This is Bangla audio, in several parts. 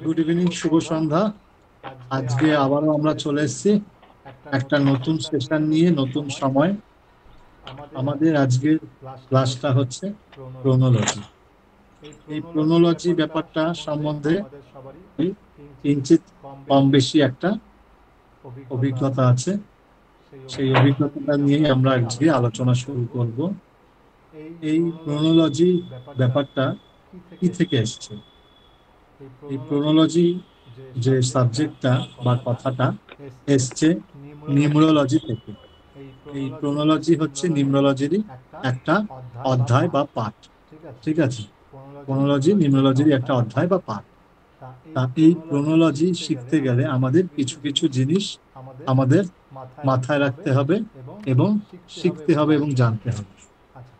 গুড ইভিনিং, শুভ সন্ধ্যা। আজকে আবারও আমরা চলে এসেছি একটা নতুন সেশন নিয়ে, নতুন সময়। আমাদের আজকের ক্লাসটা হচ্ছে ক্রোনোলজি। এই ক্রোনোলজি ব্যাপারটা সম্বন্ধে কিঞ্চিত কম বেশি একটা অভিজ্ঞতা আছে। সেই অভিজ্ঞতাটা নিয়েই আমরা আজকে আলোচনা শুরু করব। এই ক্রোনোলজি ব্যাপারটা কি থেকে এসছে? এই ক্রোনোলজি যে সাবজেক্টটা বা কথাটা এসছে নিউমেরোলজি থেকে। এই ক্রোনোলজি হচ্ছে নিউমেরোলজিরই একটা অধ্যায় বা পাঠ। ঠিক আছে, ক্রোনোলজি নিউমেরোলজিরই একটা অধ্যায় বা পাঠ। তা এই ক্রোনোলজি শিখতে গেলে আমাদের কিছু কিছু জিনিস আমাদের মাথায় রাখতে হবে এবং শিখতে হবে এবং জানতে হবে।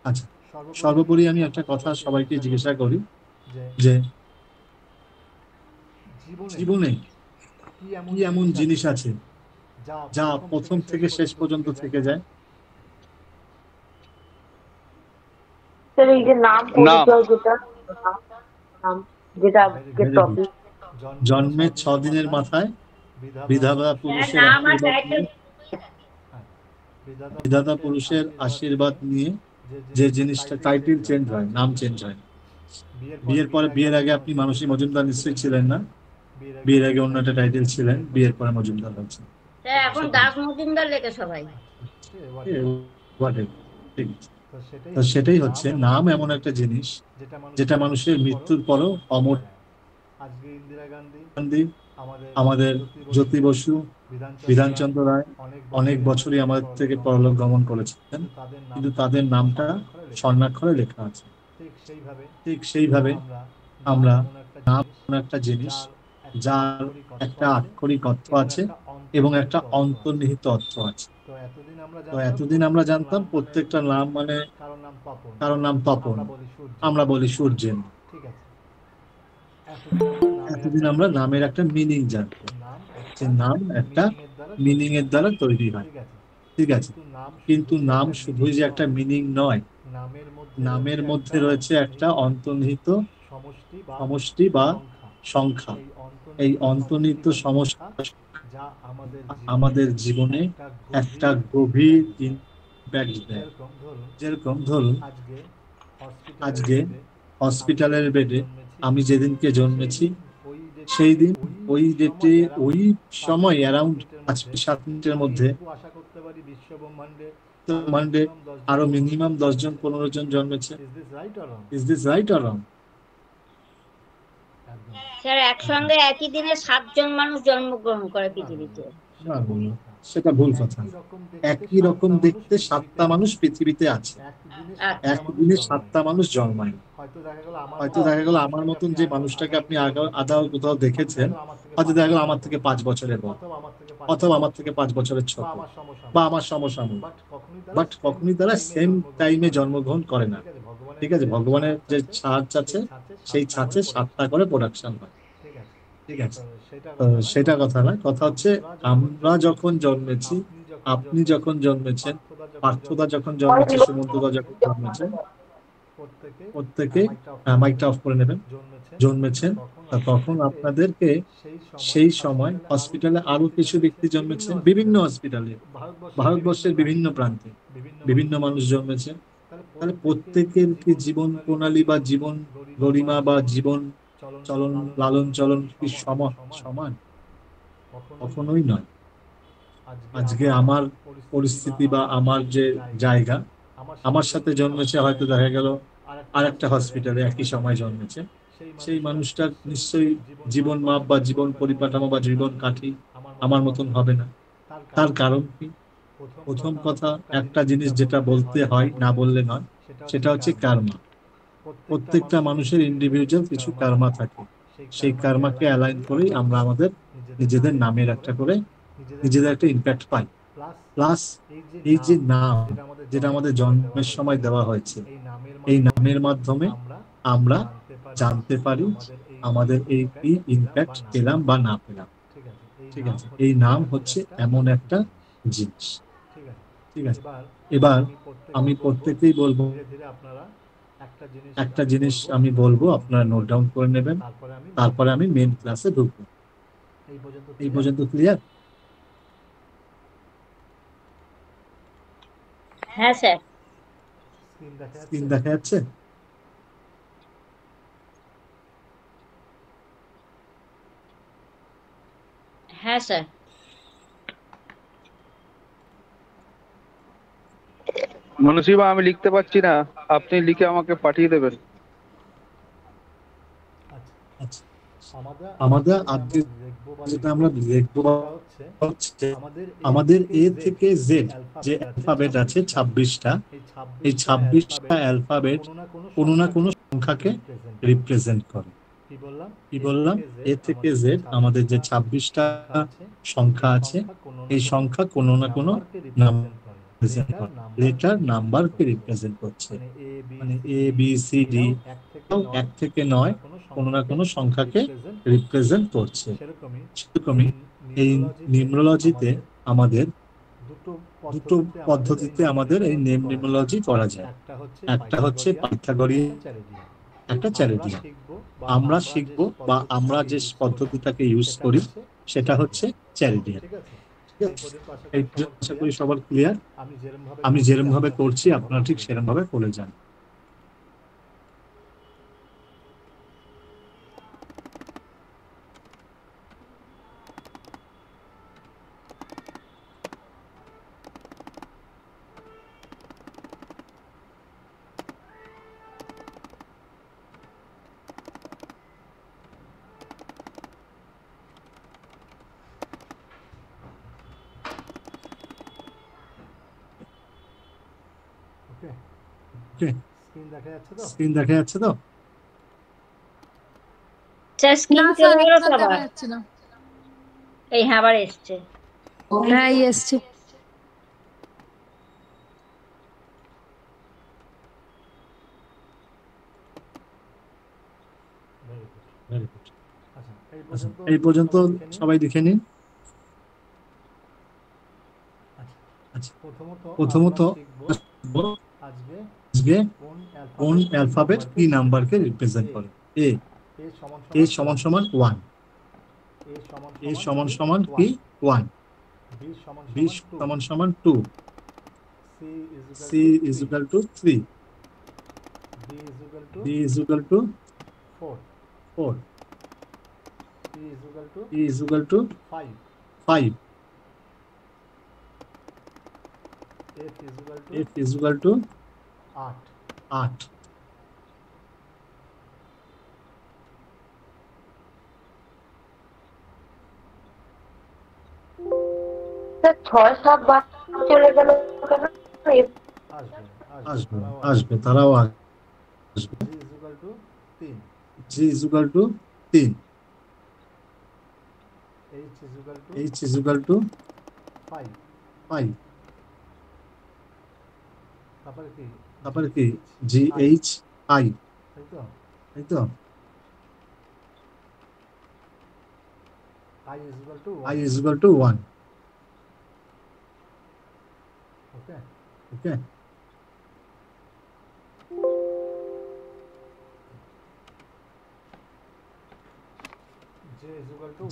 আচ্ছা, সর্বোপরি আমি একটা কথা সবাইকে জিজ্ঞাসা করি যে জীবনে কি এমন জিনিস আছে যা প্রথম থেকে শেষ পর্যন্ত থেকে যায়? এই যে নাম নাম। পরিচয় নাম যেটা আজকে Very good. টপিক। জন্মের 6 দিনের মাথায় বিধাতা পুরুষের নাম আর আশীর্বাদ টাইটেল। নিয়ে বিধাতা পুরুষের আশীর্বাদ নিয়ে যে জিনিসটা টাইটেল চেঞ্জ হয়, নাম চেঞ্জ হয়। বিয়ের আগে আপনি মানসী মজুমদার নিশ্চয়ই ছিলেন না? বিয়ের আগে অন্য একটা টাইটেল ছিলেন, বিয়ের পরে মজুমদার হচ্ছে। এখন দাস মজুমদার লেখে সবাই। ঠিক আছে। তো সেটাই হচ্ছে নাম, এমন একটা জিনিস যেটা মানুষের মৃত্যুর পরও অমর। গান্ধী, আমাদের জ্যোতি বসু, বিধানচন্দ্র রায় অনেক বছরই আমাদের থেকে পরলোক গমন করেছেন, কিন্তু তাদের নামটা স্বর্ণাক্ষরে লেখা আছে। ঠিক সেইভাবে আমরা নাম এমন একটা জিনিস যার একটা আক্ষরিক অর্থ আছে এবং একটা অন্তর্নিহিত অর্থ আছে। তো এতদিন আমরা জানতাম প্রত্যেকটা নাম মানে কারোর নাম তপন, আমরা বলি সূর্যেন। এতদিন আমরা নামের একটা মিনিং জানতাম, যে নাম একটা মিনিং এর দ্বারা তৈরি হয়। ঠিক আছে, কিন্তু নাম শুধুই যে একটা মিনিং নয়, নামের মধ্যে রয়েছে একটা অন্তর্নিহিত সমষ্টি বা সংখ্যা। এই অন্তর্নিহিত সমষ্টি আমাদের জীবনে একটা গভীর ইম্প্যাক্ট দেয়। যেরকম ধরুন, আজকে হসপিটালের বেডে আমি যেদিনকে জন্মেছি, সেই দিন ওই ডেটে ওই সময় অ্যারাউন্ড 5-7 মিনিটের মধ্যে মানডে আরো মিনিমাম 10-15 জন জন্মেছে। Is this right or wrong? Sir, একসঙ্গে একই দিনে 7 জন মানুষ জন্মগ্রহণ করে পৃথিবীতে। না, সেটা ভুল কথা। একই রকম দেখতে 7টা মানুষ পৃথিবীতে আছে, একদিনে 7টা মানুষ জন্মায়। হয়তো দেখা গেল আমার মতন যে মানুষটাকে আপনি আদাও কোথাও দেখেছেন, হয়তো দেখা গেল আমার থেকে 5 বছরের বড়, অথবা আমার থেকে 5 বছরের ছোট, বা আমার সমসাময়িক, বাট কখনোই তারা সেম টাইমে জন্মগ্রহণ করে না। ঠিক আছে, ভগবানের যে ছাঁচ আছে, সেই ছাঁচে 7টা করে প্রোডাকশন হয়। ঠিক আছে, তো সেটা কথা না, কথা হচ্ছে আমরা যখন জন্মেছি, আপনি যখন জন্মেছেন, পার্থদা যখন জন্মেছে, সুমন্তদা যখন জন্মেছেন, প্রত্যেকে মাইকটা অফ করে নেবেন, জন্মেছেন। তখন আপনাদেরকে সেই সময় হসপিটালে আরো কিছু ব্যক্তি জন্মেছেন, বিভিন্ন হসপিটালে, ভারতবর্ষের বিভিন্ন প্রান্তে বিভিন্ন মানুষ জন্মেছেন। তাহলে প্রত্যেকের কি জীবন প্রণালী বা জীবন গরিমা বা জীবন চলন, লালন চলন কি সমান? কখনোই নয়। আজকে আমার পরিস্থিতি বা আমার যে জায়গা, আমার সাথে জন্মেছে হয়তো দেখা গেল আর একটা হসপিটালে একই সময় জন্মেছে, সেই মানুষটার নিশ্চয়ই জীবন মাপ বা জীবন পরিকাঠামো বা জীবন কাঠি আমার মতন হবে না। তার কারণ কি? প্রথম কথা, একটা জিনিস যেটা বলতে হয়, না বললে নয়, সেটা হচ্ছে কার্মা। প্রত্যেকটা মানুষের ইন্ডিভিজুয়াল কিছু কার্মা থাকে, সেই কার্মাকে অ্যালাইন করেই আমরা আমাদের নিজেদের নামের একটা করে নিজেদের একটা ইম্প্যাক্ট পাই। প্লাস এই যে নাম, যেটা আমাদের জন্মের সময় দেওয়া হয়েছে, এই নামের মাধ্যমে আমরা জানতে পারি আমাদের এই কি ইম্প্যাক্ট পেলাম বা না পেলাম। ঠিক আছে, এই নাম হচ্ছে এমন একটা জিনিস। ঠিক আছে, এবার আমি প্রত্যেকেই বলবো, একটা জিনিস আমি বলবো, আপনারা নোট ডাউন করে নেবেন, তারপরে আমি মেন ক্লাসে ঢুকবো। এই পর্যন্ত ক্লিয়ার? হ্যাঁ স্যার। স্ক্রিন দেখা যাচ্ছে? হ্যাঁ স্যার। মনসিবা, আমি লিখতে পারছি না, আপনি লিখে আমাকে পাঠিয়ে দেবেন। আচ্ছা, আমাদের আজকে যেটা আমরা দেখবো হচ্ছে আমাদের এ থেকে জেড যে অ্যালফাবেট আছে 26টা, এই 26টা অ্যালফাবেট কোনো না কোনো সংখ্যাকে রিপ্রেজেন্ট করে। কি বললাম? এ থেকে জেড আমাদের যে 26টা সংখ্যা আছে, এই সংখ্যা কোনো না কোনো রিপ্রেজেন্ট করে, লেটার নাম্বারকে রিপ্রেজেন্ট করছে। মানে এ বি সি ডি 1 থেকে 9 কোনো না কোনো সংখ্যাকে রিপ্রেজেন্ট করছে। সেরকমই এই নিউমেরোলজিতে আমাদের দুটো পদ্ধতিতে আমাদের এই নেম নিউমেরোলজি করা যায়। একটা হচ্ছে পাইথাগোরিয়ান, একটা চ্যারেটিয়ান। আমরা শিখবো বা আমরা যে পদ্ধতিটাকে ইউজ করি সেটা হচ্ছে চ্যারেটিয়ান। ঠিক আছে, এই পর্যন্ত আশা করি সবার ক্লিয়ার। আমি যেরকম ভাবে করছি আপনারা ঠিক সেরকম ভাবে করে যান। স্ক্রিন দেখা যাচ্ছে তো? স্যার স্ক্রিন না চলে স্যার গেল তো একদম দেখা আবার। যাচ্ছে না। এই হ্যাঁ আবার এসছে। হ্যাঁ এই এসছে। আচ্ছা, এই পর্যন্ত সবাই দেখে নিন। আচ্ছা, প্রথমত আজকে কোন অ্যালফাবেট কি নাম্বারকে রিপ্রেজেন্ট করে? এ, এ সমান সমান 1, এ সমান সমান কি 1, বি সমান সমান 2, C is equal to 3, D is equal to 4, E is equal to 5, F is equal to 8। Sir 6 7 বার চলে গেল কেন? আসবে আসবে, তারাও আসবে। G is equal to 3, H is equal to 5, তারপরে কি জি এইচ আই, তাই তো? I is equal to 1। Okay,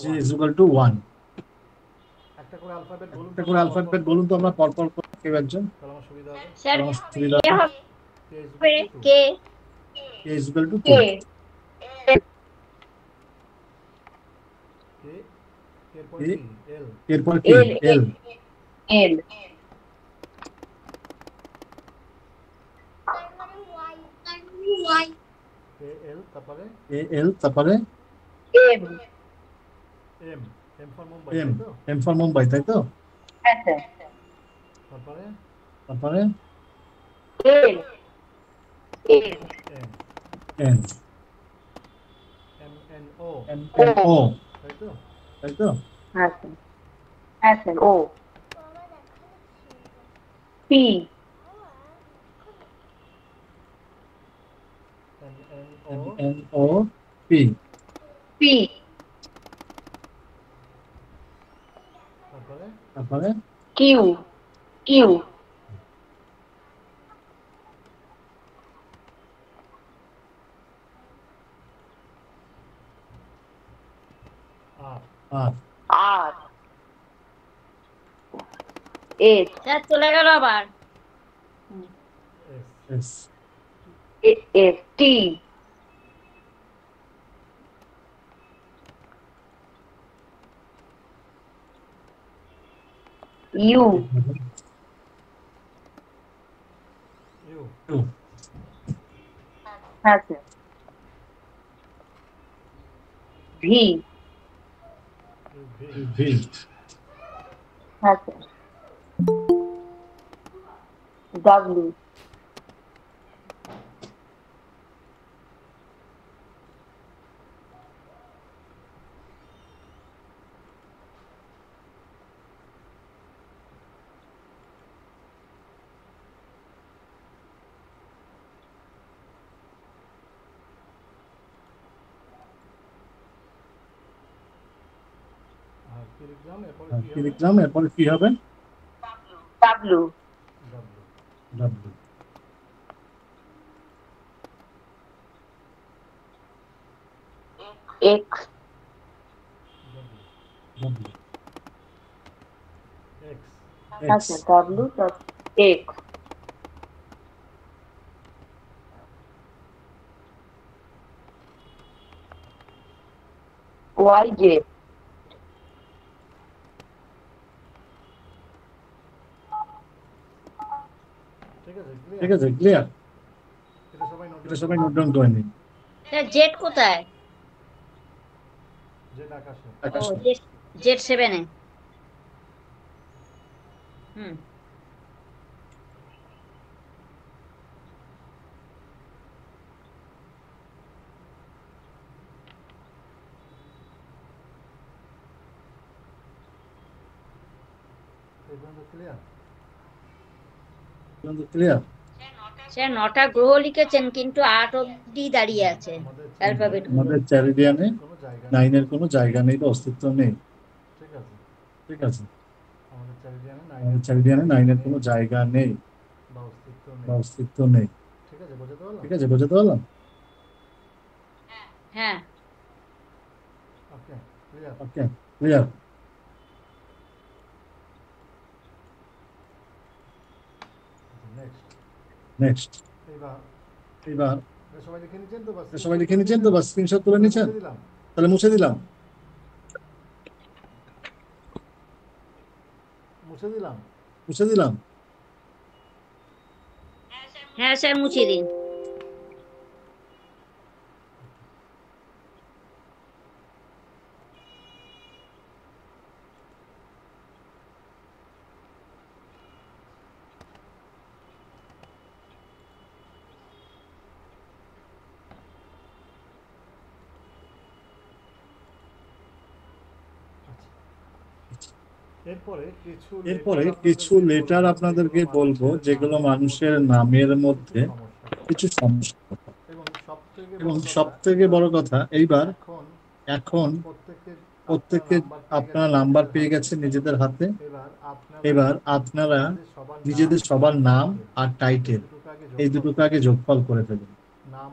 G is equal to 1। একটা করে অ্যালফাবেট বলুন তো আমরা পরপর কেউ একজন, স্যার আমার সুবিধা কে হবে? কে? K is equal to 2, K এরপর কি L L, L A L, তারপরে M M, M for Mumbai, তাই তো? হ্যাঁ স্যার তারপরে L L N, M N O, তাই তো? হ্যাঁ স্যার হ্যাঁ sir O P M N O P, P তারপরে Q Q R R H sir চলে গেল আবার। S S T U U হ্যাঁ স্যার V ভি হ্যাঁ স্যার W কি লিখলাম এরপরে কি হবে? W ডাব্লিউ X ডাব্লিউ হ্যাঁ x sir W X Y Z ঠিক আছে, ক্লিয়ার? এটা সবাই নোট ডাউন করে নিন। স্যার জেড কোথায়? ও আকাশে জেড 7-এ। হুম। ক্লিয়ার? স্যার 9টা গ্রহ লিখেছেন কিন্তু 8 অব্দি দাঁড়িয়ে আছে অ্যালফাবেট গুলো। আমাদের চ্যারিডিয়ানে 9 এর কোনো জায়গা নেই বা অস্তিত্ব নেই। ঠিক আছে, আমাদের চ্যারিডিয়ানে 9 এর কোনো জায়গা নেই বা অস্তিত্ব নেই। ঠিক আছে, বোঝাতে পারলাম? হ্যাঁ। ওকে, ক্লিয়ার? নেক্সট। এবার সবাই লিখে নিচ্ছেন তো, বা স্ক্রিনশট তুলে নিচ্ছেন? তাহলে মুছে দিলাম। মুছে দিলাম। হ্যাঁ স্যার মুছে দিন। এরপরে কিছু লেটার আপনাদেরকে বলবো যেগুলো মানুষের নামের মধ্যে কিছু সমস্যা, এবং সব থেকে বড় কথা এইবার এখন প্রত্যেকে আপনারা নাম্বার পেয়ে গেছেন নিজেদের হাতে। এবার আপনারা নিজেদের সবার নাম আর টাইটেল এই দুটোকে আগে যোগফল করে ফেলুন। নাম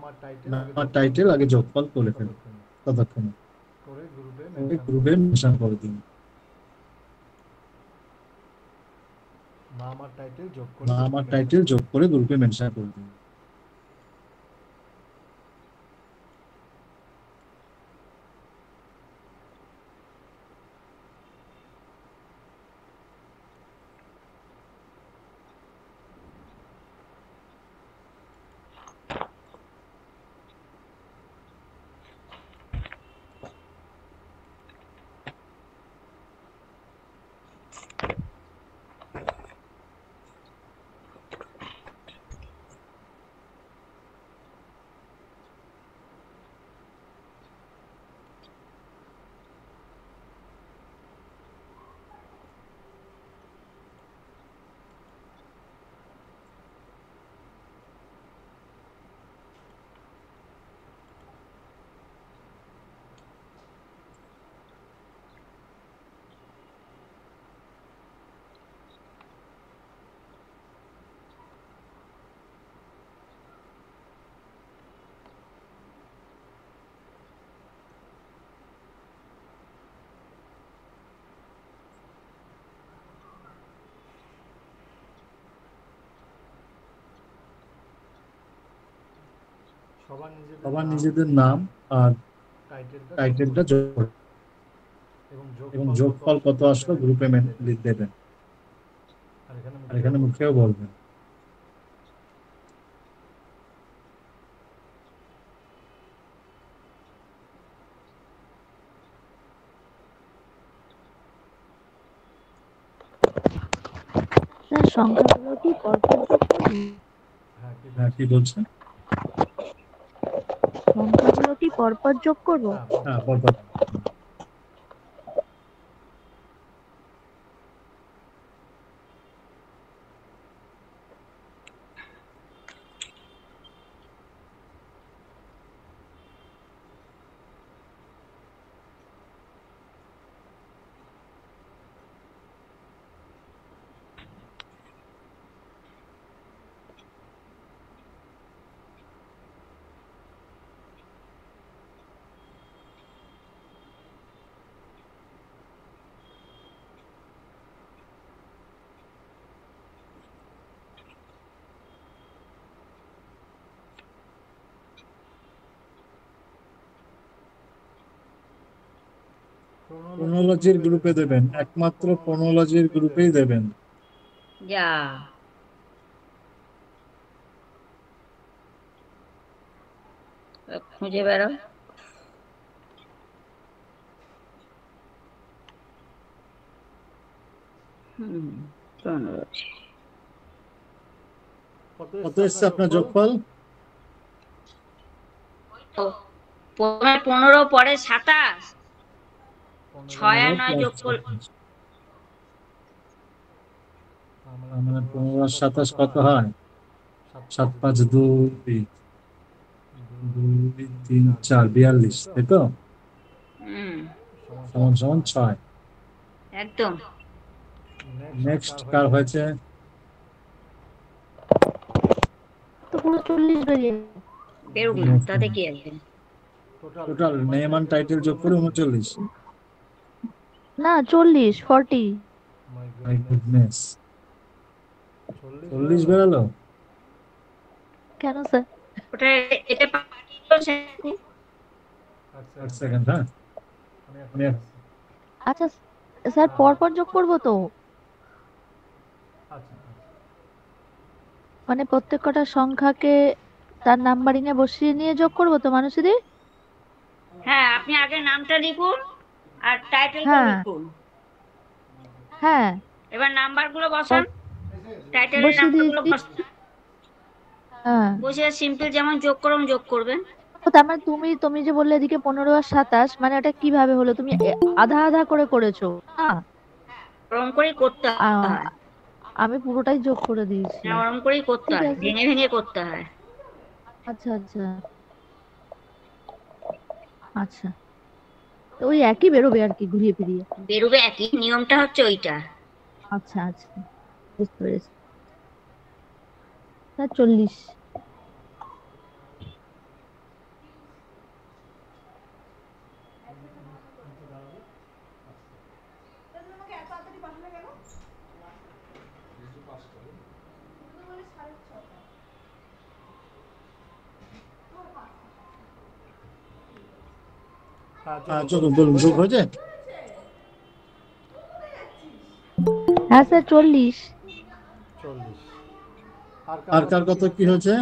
আর টাইটেল আগে যোগফল করে ফেলুন ততক্ষণে, গ্রুপে মেনশন করে দিন। নাম আর টাইটেল যোগ করে গ্রুপে মেনশন করে দিন। সবার নিজেদের নাম আর টাইটেলটা যোগ করবেন এবং যোগফল কত আসলো গ্রুপে দেবেন, আর এখানে মুখেও বলবেন। স্যার সংখ্যাগুলো কি পরপর যোগ করবো? হ্যাঁ, কি বলছেন? সংখ্যাগুলো কি পরপর যোগ করবো? হ্যাঁ, পরপর। ফোনোলজির গ্রুপে দেবেন, একমাত্র ফোনোলজির গ্রুপেই দেবেন। যা খুঁজে বেড়াও। chronology। কত এসছে আপনার যোগফল? তো প্রথমে 15, পরে 27, 6 আর 9 যোগ করলে মানে 15 আর 27 কত হয়? 7 5 2 2 3 4 42, তাই তো? সমান সমান 6। একদম। নেক্সট কার হয়েছে? তো পুরো 40 বেরিয়ে বেরুক না, তাতে কি আছে? টোটাল নেম আর টাইটেল যোগ করে 39। না 40 40। My goodness, 40 বেরালো। কেন স্যার? ওটা এটা পাঠিয়ে দিও স্যারকে। এক সেকেন্ড, হ্যাঁ আমি আচ্ছা স্যার পরপর যোগ করবো তো, মানে প্রত্যেক কটা সংখ্যাকে তার নাম্বারিং এ বসিয়ে নিয়ে যোগ করবো তো মানুষেরই? হ্যাঁ, আপনি আগে নামটা লিখুন আর টাইটেলটা হ্যাঁ লিখুন। হ্যাঁ এবার নাম্বারগুলো বসান, টাইটেলের বসিয়ে নাম্বারগুলো দিয়েছি। বসান, হ্যাঁ বসিয়ে সিম্পল যেমন যোগ করুন যোগ করবেন। তো তার মানে তুমি যে বললে এদিকে 15 আর 27, মানে ওটা কিভাবে হলো? তুমি আধা আধা করে করেছো? হ্যাঁ ওরকম করেই করতে হয়। আমি পুরোটাই যোগ করে দিয়েছি। না, ওরকম করেই করতে ঠিক হয়, আছে। ভেঙে ভেঙে করতে হয়। আচ্ছা আচ্ছা আচ্ছা, তো ওই একই বেরোবে আর কি, ঘুরিয়ে ফিরিয়ে। বেরোবে একই, নিয়মটা হচ্ছে ওইটা। আচ্ছা আচ্ছা, বুঝতে পেরেছি। স্যার 40। বলুন, যোগ হয়েছে? হ্যাঁ স্যার 40। আর কার কত কি হয়েছে?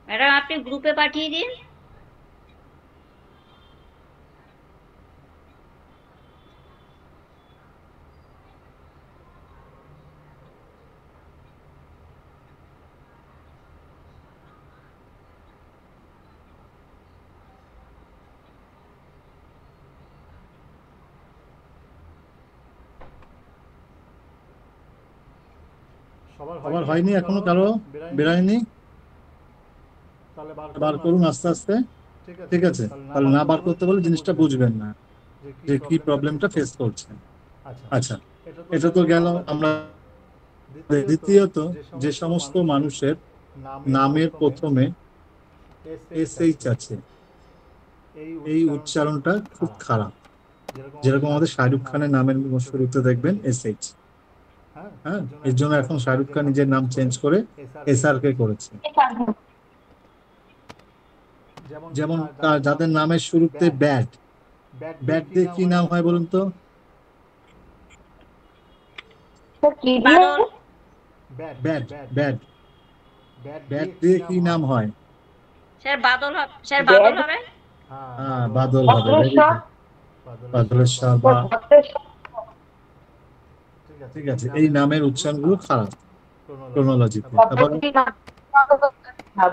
ম্যাডাম আপনি গ্রুপে পাঠিয়ে দিন। সবার হয়নি এখনো, কারো বেরায়নি? বার করুন আস্তে আস্তে। ঠিক আছে, তাহলে না বার করতে বলে জিনিসটা বুঝবেন না যে কি প্রবলেমটা ফেস করছেন। আচ্ছা, এটা তো গেল। আমরা দ্বিতীয়ত যে সমস্ত মানুষের নামের প্রথমে SH আছে, এই উচ্চারণটা খুব খারাপ। যেরকম আমাদের শাহরুখ খানের নামের শুরুতে দেখবেন SH। হ্যাঁ, এর জন্য এখন শাহরুখ খান নিজের নাম চেঞ্জ করে SR কে করেছে। যেমন যাদের নামের শুরুতে ব্যাট, ব্যাট দিয়ে কি নাম হয় বলুন তো? স্যার কি দিয়ে? বাদল। ব্যাট, ব্যাট, ব্যাট দিয়ে কি নাম হয়? স্যার বাদল স্যার বাদল হবে। হ্যাঁ, বাদল হবে। ভেরি ভদ্রেশ্বর। গুড, বাদলেশ্বর বা স্যার ভদ্রেশ্বর। ঠিক আছে। এই নামের উচ্চারণগুলো খারাপ ক্রোনোলজিতে। তারপর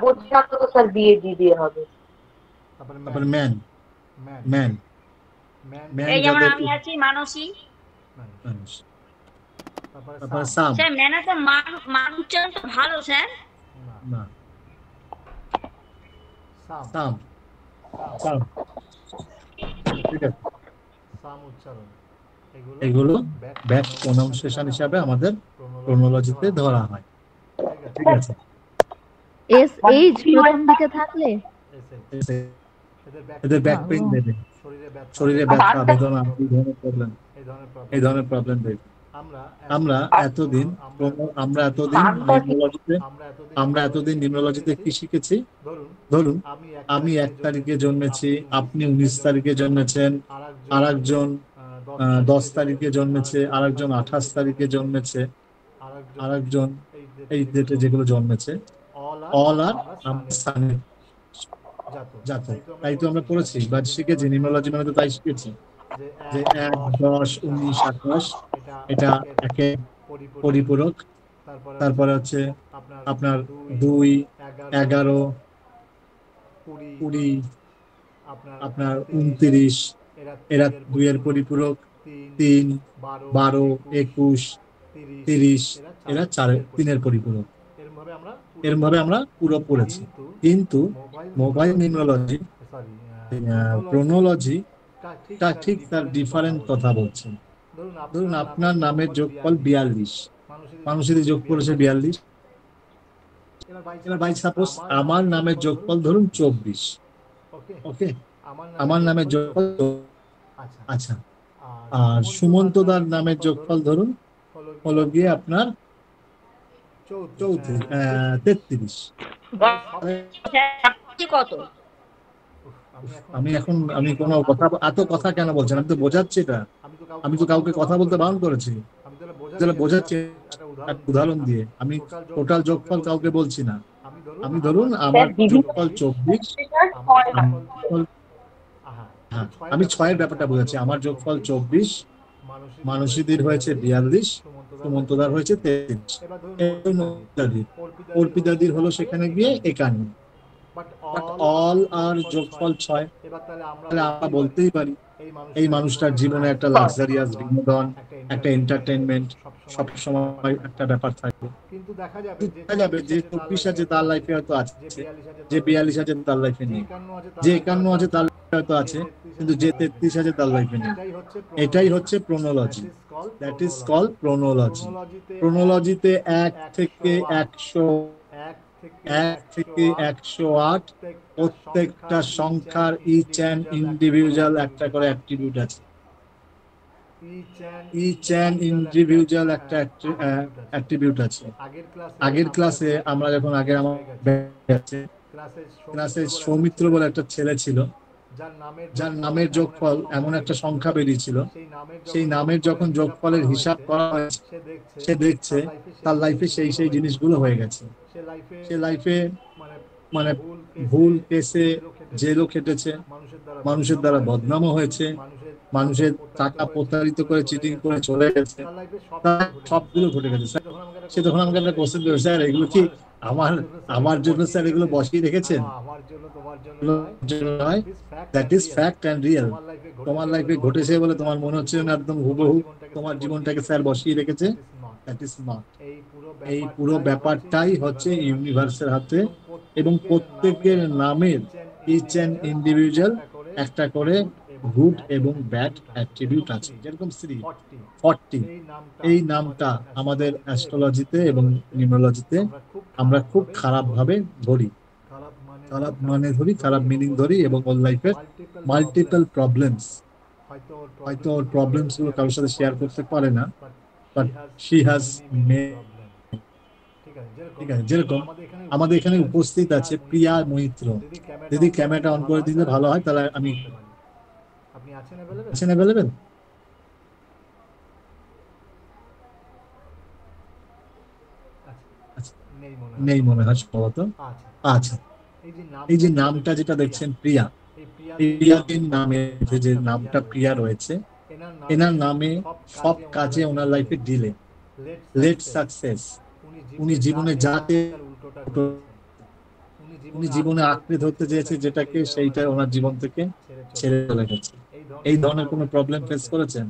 বদ্রীনাথ তো স্যার বিয়ে দিয়ে হবে। তারপর ম্যান, ম্যান, ম্যান এই যেমন যাদের আমি আছি মানসী। মানুষ। তারপরে সাম, স্যার ম্যানে তো মান উচ্চারণ তো ভালো স্যার। না, সাম, সাম, ঠিক আছে। এগুলো ব্যাক প্রোনাউন্সিয়েশন হিসাবে আমাদের ক্রোনোলজিতে ধরা হয়, ঠিক আছে। SH প্রথম দিকে থাকলে এদের ব্যাক পেইন দেবে, শরীরে ব্যথা, বেদনা, এই ধরনের প্রবলেম দেবে। আমরা এতদিন নিউরোলজিতে কি শিখেছি? ধরুন আমি 1 তারিখে জন্মেছি, আপনি 19 তারিখে জন্মেছেন, আর একজন 10 তারিখে জন্মেছে, আর একজন 28 তারিখে জন্মেছে, আর একজন এই ডেটে যেগুলো জন্মেছে, অল আর সানের জাতক। তাই তো আমরা পড়েছি বা শিখেছি, নিউরোলজি মানে তো তাই শিখেছি যে 1, 10, 19, 28 এটা একের পরিপূরক। তারপরে হচ্ছে আপনার 2, 11, 20, আপনার 29 এরা 2 এর পরিপূরক, 3, 12, 21, 30 এরা 3 এর পরিপূরক। এরকম ভাবে আমরা পুরো পড়েছি। কিন্তু মোবাইল নিউরোলজি, ক্রোনোলজি তা ঠিক তার ডিফারেন্ট কথা বলছে। ধরুন আপনার নামের যোগফল 42, মানুষ যদি যোগ করেছে 42, এবার বাই সাপোজ আমার নামের যোগফল ধরুন 24, ওকে, আমার নামের যোগফল, আচ্ছা, আর সুমন্তদার নামের যোগফল ধরুন হলো গিয়ে আপনার 33। কত? আমি কোনো কথা, এত কথা কেন বলছেন? আমি তো বোঝাচ্ছি এটা, আমি তো কাউকে কথা বলতে বারণ করেছি, তাহলে বোঝাচ্ছি একটা উদাহরণ দিয়ে। আমি টোটাল যোগফল কাউকে বলছি না। আমি ধরুন আমার যোগফল 24, হ্যাঁ আমি 6-এর ব্যাপারটা বোঝাচ্ছি। আমার যোগফল 24, মানসীদের হয়েছে 42, সুমন্তদার হয়েছে 33, অর্পিতাদির হলো সেখানে গিয়ে 51। বাট অল আর যোগফল 6। তাহলে আমরা বলতেই পারি এই মানুষটার জীবনে একটা লাক্সারিয়াস বিনোদন, একটা এন্টারটেইনমেন্ট সবসময় একটা ব্যাপার থাকে। দেখা যাবে যে 24 আছে তার লাইফে হয়তো আছে, যে 42 আছে তার লাইফে নেই, যে 51 আছে তার লাইফে হয়তো আছে, কিন্তু যে 33 আছে তার লাইফে নেই। এটাই হচ্ছে chronology, that is call chronology. ক্রোনোলজিতে 1 থেকে 108 প্রত্যেকটা সংখ্যার ইচ অ্যান্ড ইন্ডিভিজুয়াল একটা করে অ্যাট্রিবিউট আছে। ইচ অ্যান্ড ইন্ডিভিজুয়াল একটা অ্যাট্রিবিউট আছে। আগের ক্লাসে আমরা যখন ক্লাসে সৌমিত্র বলে একটা ছেলে ছিল, যার নামের যোগফল এমন একটা সংখ্যা বেরিয়েছিল, সেই নামের যখন যোগফলের হিসাব করা হয়েছে, সে দেখছে তার লাইফে সেই জিনিসগুলো হয়ে গেছে। সে লাইফে মানে ভুল কেসে জেলও খেটেছে, মানুষের দ্বারা বদনামও হয়েছে, মানুষের টাকা প্রতারিত করে চিটিং করে চলে গেছে, সবগুলো ঘটে গেছে। সে তখন আমাকে একটা কোশ্চেন করে, স্যার এগুলো কি আমার জন্য স্যার এগুলো বসিয়ে রেখেছেন? That is fact and real. তোমার লাইফে ঘটেছে বলে তোমার মনে হচ্ছে না একদম হুবহু তোমার জীবনটাকে স্যার বসিয়ে রেখেছে, দ্যাট ইজ নট। এই পুরো ব্যাপারটাই হচ্ছে ইউনিভার্সের হাতে, এবং প্রত্যেকের নামের ইচ অ্যান্ড ইন্ডিভিজুয়াল একটা করে গুড এবং ব্যাড অ্যাট্রিবিউট আছে। যেরকম 40, এই নামটা আমাদের অ্যাস্ট্রোলজিতে এবং নিউরোলজিতে আমরা খুব খারাপ ভাবে ধরি, খারাপ মানে ধরি, খারাপ মিনিং ধরি, এবং ওর লাইফের মাল্টিপল প্রবলেমস, হয়তো ওর প্রবলেমস গুলো কারোর সাথে শেয়ার করতে পারে না, বাট শি হ্যাজ মেড, ঠিক আছে, যেরকম আমাদের এখানে উপস্থিত আছে প্রিয়া মৈত্র। যদি ক্যামেরাটা অন করে দিলে ভালো হয়, তাহলে আমি আছেন অ্যাভেলেবেল? নেই মনে হয় সম্ভবত। আচ্ছা, এই যে নামটা যেটা দেখছেন প্রিয়া, প্রিয়ার নামে যে নামটা প্রিয়া রয়েছে, এনার নামে সব কাজে ওনার লাইফে ডিলে, লেট সাকসেস। উনি জীবনে যাতে উনি জীবনে আঁকড়ে ধরতে চেয়েছে যেটাকে, সেইটা ওনার জীবন থেকে ছেড়ে চলে গেছে। এই ধরনের কোনো প্রবলেম ফেস করেছেন?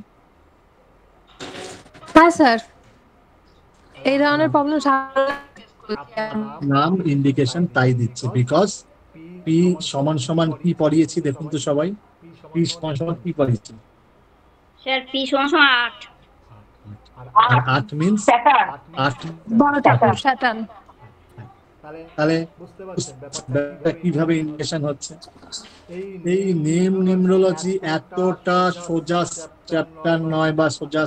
হ্যাঁ স্যার, এই ধরনের প্রবলেম নাম ইন্ডিকেশন তাই দিচ্ছে, বিকজ পি সমান সমান কি পড়িয়েছি দেখুন তো সবাই, পি সমান সমান কি পড়িয়েছি? স্যার পি সমান সমান 8। আর 8 মিন্স স্যাটার্ন, 8। বড় ঠাকুর স্যাটার্ন। তাহলে ব্যাপারটা কিভাবে ইন্ডিকেশন হচ্ছে? এই নেম নিউমেরোলজি এতটা সোজা চ্যাপ্টার নয় বা সোজা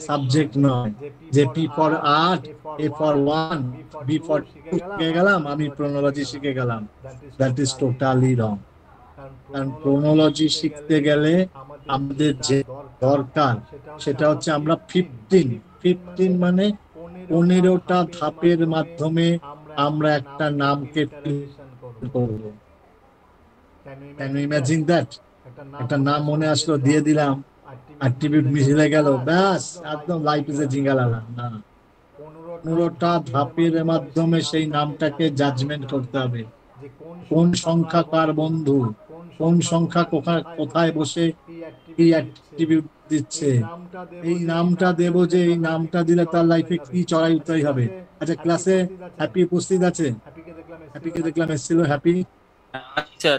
সাবজেক্ট নয় যে P for 8, A for 1, B for 2 শিখে গেলাম, আমি ক্রোনোলজি শিখে গেলাম। That is totally wrong. কারণ ক্রোনোলজি শিখতে গেলে আমাদের যে দরকার সেটা হচ্ছে আমরা 15 মানে 15টা ধাপের মাধ্যমে আমরা একটা নামকে করব। Can you imagine that? একটা নাম মনে আসলো, দিয়ে দিলাম, অ্যাক্টিভিটি মিশে গেল, ব্যাস একদম লাইফ ইজ এ জিঙ্গালালা। না, 15টা ধাপের মাধ্যমে সেই নামটাকে জাজমেন্ট করতে হবে। কোন সংখ্যা কার বন্ধু, কোন সংখ্যা কোথায় বসে কি অ্যাক্টিভিটি দিচ্ছে, এই নামটা দেব, যে এই নামটা দিলে তার লাইফে কি চড়াই উতরাই হবে। আচ্ছা, ক্লাসে হ্যাপি উপস্থিত আছে? হ্যাপিকে দেখলাম এসেছিল। হ্যাপি, আচ্ছা,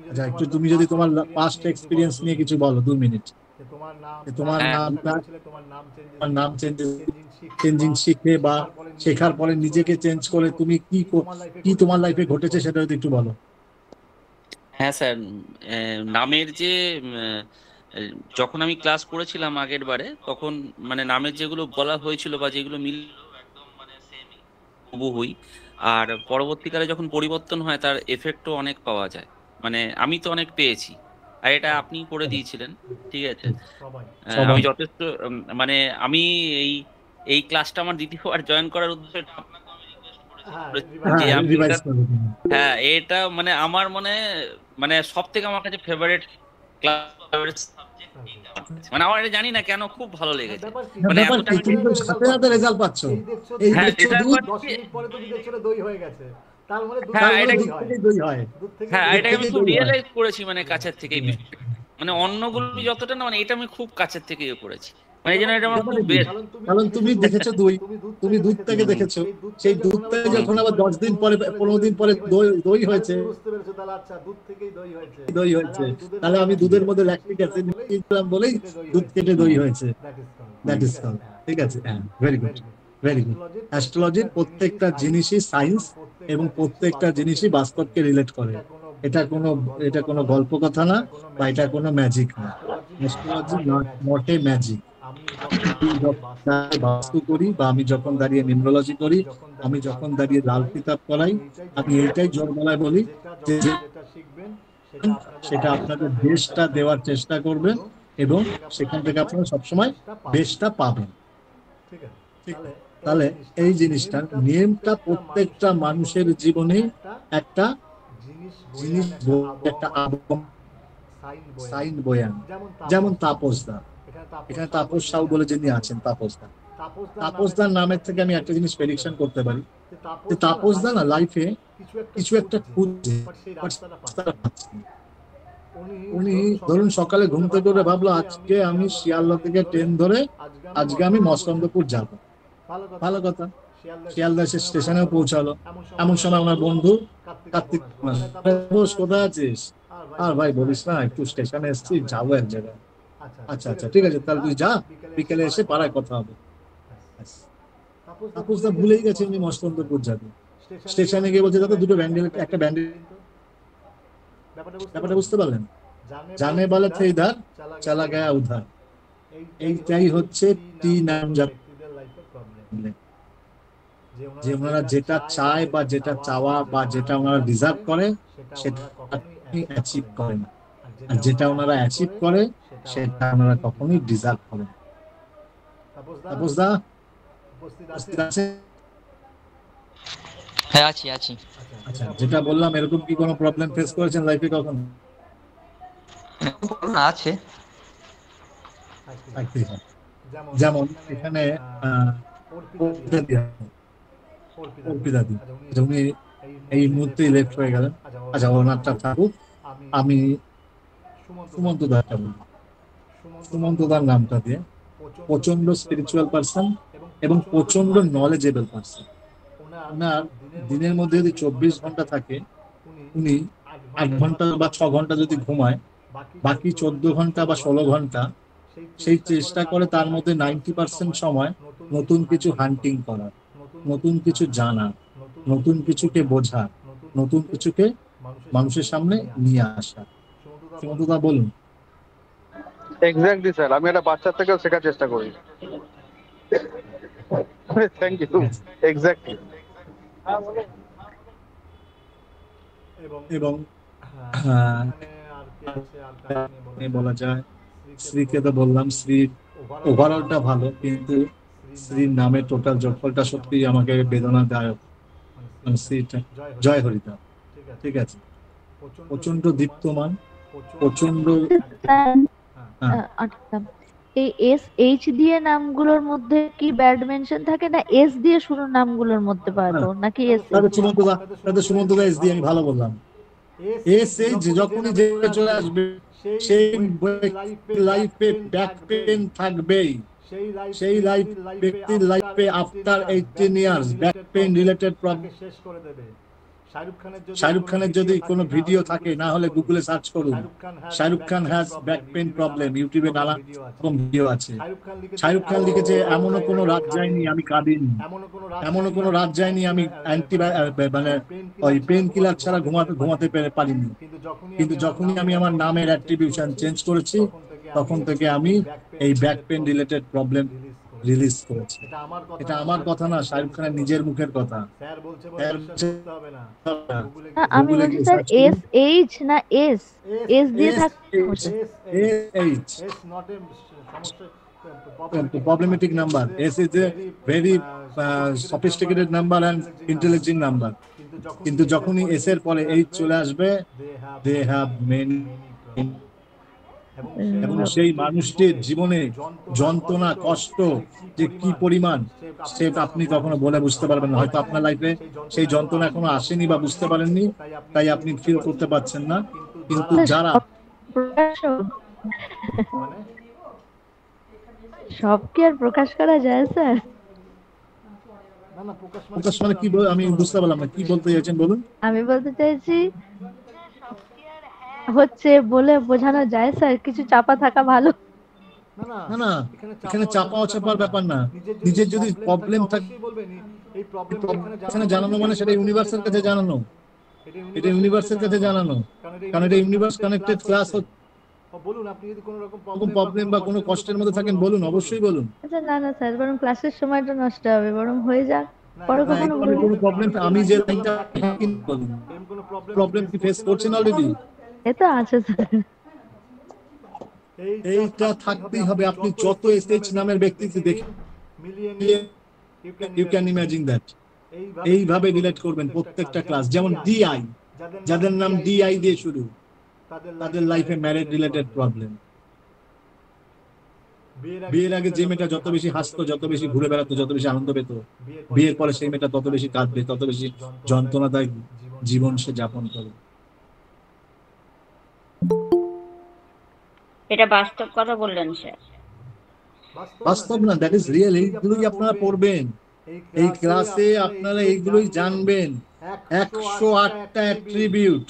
আচ্ছা একটু তুমি যদি তোমার পাস্ট এক্সপিরিয়েন্স নিয়ে কিছু বলো, 2 মিনিট। তোমার নামটা, তোমার নাম চেঞ্জিং শিখে বা শেখার পরে নিজেকে চেঞ্জ করে তুমি কি তোমার লাইফে ঘটেছে সেটা যদি একটু বলো। হ্যাঁ স্যার, নামের যে যখন আমি ক্লাস করেছিলাম আগের বারে, তখন মানে নামের যেগুলো বলা হয়েছিল বা যেগুলো মিল একদম মানে সেমই হুবহুই। আর পরবর্তীকালে যখন পরিবর্তন হয় তার এফেক্টও অনেক পাওয়া যায়, মানে আমি তো অনেক পেয়েছি। আর এটা আপনি করে দিয়েছিলেন, ঠিক আছে। আমি যথেষ্ট মানে আমি এই এই ক্লাসটা আমার দ্বিতীয়বার জয়েন করার উদ্দেশ্যে আপনাকে আমি রিকোয়েস্ট করেছি যে আমি হ্যাঁ, এটা মানে আমার মানে সব থেকে আমার কাছে ফেভারিট ক্লাস, মানে আমার এটা জানি না কেন খুব ভালো লেগেছে। মানে এতটা তুমি তো সাথে সাথে রেজাল্ট পাচ্ছ, এই হ্যাঁ, দেখছো এটা দুধ, হ্যাঁ এটা দই হয়। হ্যাঁ এটাকে আমি খুব রিয়েলাইজ করেছি, মানে কাছের থেকে এই বিষয়টা। মানে অন্যগুলো যতটা না, মানে এটা আমি খুব কাছের থেকে ইয়ে করেছি, মানে এই জন্য এটা আমার খুব বেস্ট। কারণ তুমি দেখেছো দই, তুমি দুধ থেকে দেখেছো, সেই দুধ থেকে যখন আবার 10 দিন পরে 15 দিন পরে দই হয়েছে, দই হয়েছে, তাহলে আমি দুধের মধ্যে ল্যাকটিক অ্যাসিড দিলাম বলেই দুধ কেটে দই হয়েছে। That is call. ঠিক আছে, হ্যাঁ, ভেরি গুড, ভেরি গুড। অ্যাস্ট্রোলজির প্রত্যেকটা জিনিসই সায়েন্স এবং প্রত্যেকটা জিনিসই বাস্তবকে রিলেট করে। এটা কোনো গল্প কথা না, বা এটা কোনো ম্যাজিক না। Astrology not a magic. বাস্তু করি বা আমি যখন দাঁড়িয়ে নিউমেরোলজি করি, আমি যখন দাঁড়িয়ে লাল কিতাব পড়াই, আমি এইটাই জোর গলায় বলি যে সেটা আপনাদের বেস্টটা দেওয়ার চেষ্টা করবেন এবং সেখান থেকে আপনারা সবসময় বেস্টটা পাবেন। তাহলে এই জিনিসটা, নিয়মটা প্রত্যেকটা মানুষের জীবনে একটা জিনিস, একটা সাইন বয়ান। যেমন তাপসদা, এখানে তাপস সাউ বলে যিনি আছেন, তাপসদার নামের থেকে আমি একটা জিনিস প্রেডিকশন করতে পারি যে তাপসদা না লাইফে কিছু একটা খুঁজছে, উনি ধরুন সকালে ঘুম থেকে উঠে ভাবলো আজকে আমি শিয়ালদা থেকে ট্রেন ধরে আজকে আমি মস্তন্দপুর যাব। ভালো কথা, শিয়ালদা স্টেশনেও পৌঁছালো। এমন সময় ওনার বন্ধু কার্তিক, কোথায় আছিস? আর ভাই বলিস না, একটু স্টেশনে এসেছি, যাবো এক জায়গায়। আচ্ছা আচ্ছা, ঠিক আছে, তাহলে তুই যা, বিকেলে এসে পাড়ায় কথা হবে। তাপসদা ভুলেই গেছে উনি মস্তন্দপুর যাবে। স্টেশনে গিয়ে বলছে দাদা দুটো ব্যান্ডেল, একটা ব্যান্ডেল। ব্যাপারটা বুঝতে পারলেন? জানে বলে থে ইধার, চালা গায়া উধার। এইটাই হচ্ছে টি নাম জাতীয়, যে ওনারা যেটা চায় বা যেটা চাওয়া বা যেটা ওনারা ডিজার্ভ করে সেটা কখনোই অ্যাচিভ করে না, আর যেটা ওনারা অ্যাচিভ করে সেটা ওনারা কখনোই ডিজার্ভ করে না। তাপস দা উপস্থিত আছে? হ্যাঁ আছি আছি। আচ্ছা, যেটা বললাম এরকম কি কোনো প্রবলেম ফেস করেছেন লাইফে কখন? না আছে। যেমন এখানে অর্পিতা দি, উনি এই মুহূর্তে লেফট হয়ে গেলেন। আচ্ছা, ওনারটা থাকুক, আমি সুমন্ত দাকে বলবো। সুমন্ত দার নামটা দিয়ে প্রচন্ড স্পিরিচুয়াল পার্সন এবং প্রচন্ড নলেজেবল পার্সন। ওনার দিনের মধ্যে যদি 24 ঘন্টা থাকে, উনি 8 ঘন্টা বা 6 ঘন্টা যদি ঘুমায়, বাকি 14 ঘন্টা বা 16 ঘন্টা সেই চেষ্টা করে তার মধ্যে 90% সময় নতুন কিছু হান্টিং করার, নতুন কিছু জানার, নতুন কিছুকে বোঝার, নতুন কিছুকে মানুষের সামনে নিয়ে আসা। সুমন্তদা বলুন। এক্স্যাক্টলি স্যার, আমি একটা বাচ্চার থেকেও শেখার চেষ্টা করি। Thank you. এক্স্যাক্টলি। এবং বলা যায় শ্রীকে তো বললাম, শ্রীর ওভারঅলটা ভালো, কিন্তু শ্রীর নামের টোটাল যোগফলটা সত্যি আমাকে বেদনাদায়ক। মানে শ্রীটা জয় হরিতা, ঠিক আছে, প্রচন্ড দীপ্তমান, প্রচন্ড। আচ্ছা, এই এস এইচ দিয়ে নামগুলোর মধ্যে কি ব্যাড মেনশন থাকে, না এস দিয়ে শুরু নামগুলোর মধ্যে পাবো নাকি এস? সুমন্তদা এস দিয়ে আমি ভালো বললাম। এস এইচ যখনই যে চলে আসবে সেই লাইফে ব্যাক পেন থাকবেই। সেই ব্যক্তির লাইফে after 18 years back pain related problem শেষ করে দেবে। শাহরুখ খানের যদি কোনো ভিডিও থাকে, না হলে গুগলে সার্চ করুন, Shahrukh Khan has back pain problem, ইউটিউবে নানা রকম ভিডিও আছে। শাহরুখ খান লিখেছে, এমনও কোনো রাত যায়নি আমি কাঁদিনি, এমনও কোনো রাত যায়নি আমি মানে ওই পেন কিলার ছাড়া ঘুমাতে পারিনি। কিন্তু যখনই আমি আমার নামের অ্যাট্রিবিউশন চেঞ্জ করেছি, তখন থেকে আমি এই back pain related problem release করেছি। এটা আমার কথা না, শাহরুখ খানের নিজের মুখের কথা। আমি বলছি স্যার এস এইচ না এস, এস দিয়ে থাকে problematic number. S is a very sophisticated number and intelligent number. কিন্তু যখনই এস এর পরে এইচ চলে আসবে, they have many, এবং সেই মানুষটির জীবনে যন্ত্রণা কষ্ট যে কি পরিমাণ, সেটা আপনি কখনো বলে বুঝতে পারবেন না। হয়তো আপনার লাইফে সেই যন্ত্রণা এখনো আসেনি বা বুঝতে পারেননি, তাই আপনি ফিল করতে পারছেন না। কিন্তু যারা সব কি আর প্রকাশ করা যায় স্যার? প্রকাশ মানে কি, আমি বুঝতে পারলাম না কি বলতে চাইছেন, বলুন। আমি বলতে চাইছি হচ্ছে বলে বোঝানো যায় স্যার, কিছু চাপা থাকা ভালো না। না, এখানে চাপার ব্যাপার না। নিজের যদি প্রবলেম থাকে এখানে জানানো, মানে সেটা ইউনিভার্সের কাছে জানানো, এটা ইউনিভার্সের কাছে জানানো, কারণ এটা ইউনিভার্স কানেক্টেড ক্লাস। বলুন, আপনি যদি কোনো রকম প্রবলেম বা কোনো কষ্টের মধ্যে থাকেন বলুন, অবশ্যই বলুন। আচ্ছা না না স্যার, বরং ক্লাসের সময়টা নষ্ট হবে, বরং হয়ে যাক পরে কখনো কোনো প্রবলেম। আমি যে লাইনটা বলুন, প্রবলেম কি ফেস করছেন অলরেডি? এটা আছে স্যার, এইটা থাকতেই হবে। আপনি যত এসএইচ নামের ব্যক্তিকে দেখেন, ইউ ক্যান ইমাজিন দ্যাট, এইভাবে রিলেট করবেন প্রত্যেকটা ক্লাস। যেমন ডিআই, যাদের নাম ডিআই দিয়ে শুরু, তাদের লাইফে ম্যারেজ রিলেটেড প্রবলেম। বিয়ের আগে যে মেয়েটা যত বেশি হাসতো, যত বেশি ঘুরে বেড়াতো, যত বেশি আনন্দ পেত, বিয়ের পরে সেই মেয়েটা তত বেশি কাঁদবে, তত বেশি যন্ত্রণাদায়ক জীবন সে যাপন করবে। এটা বাস্তব কথা বললেন স্যার। বাস্তব না, দ্যাট ইজ রিয়েল। এইগুলোই আপনারা পড়বেন, এই ক্লাসে আপনারা এইগুলোই জানবেন। 108টা অ্যাট্রিবিউট,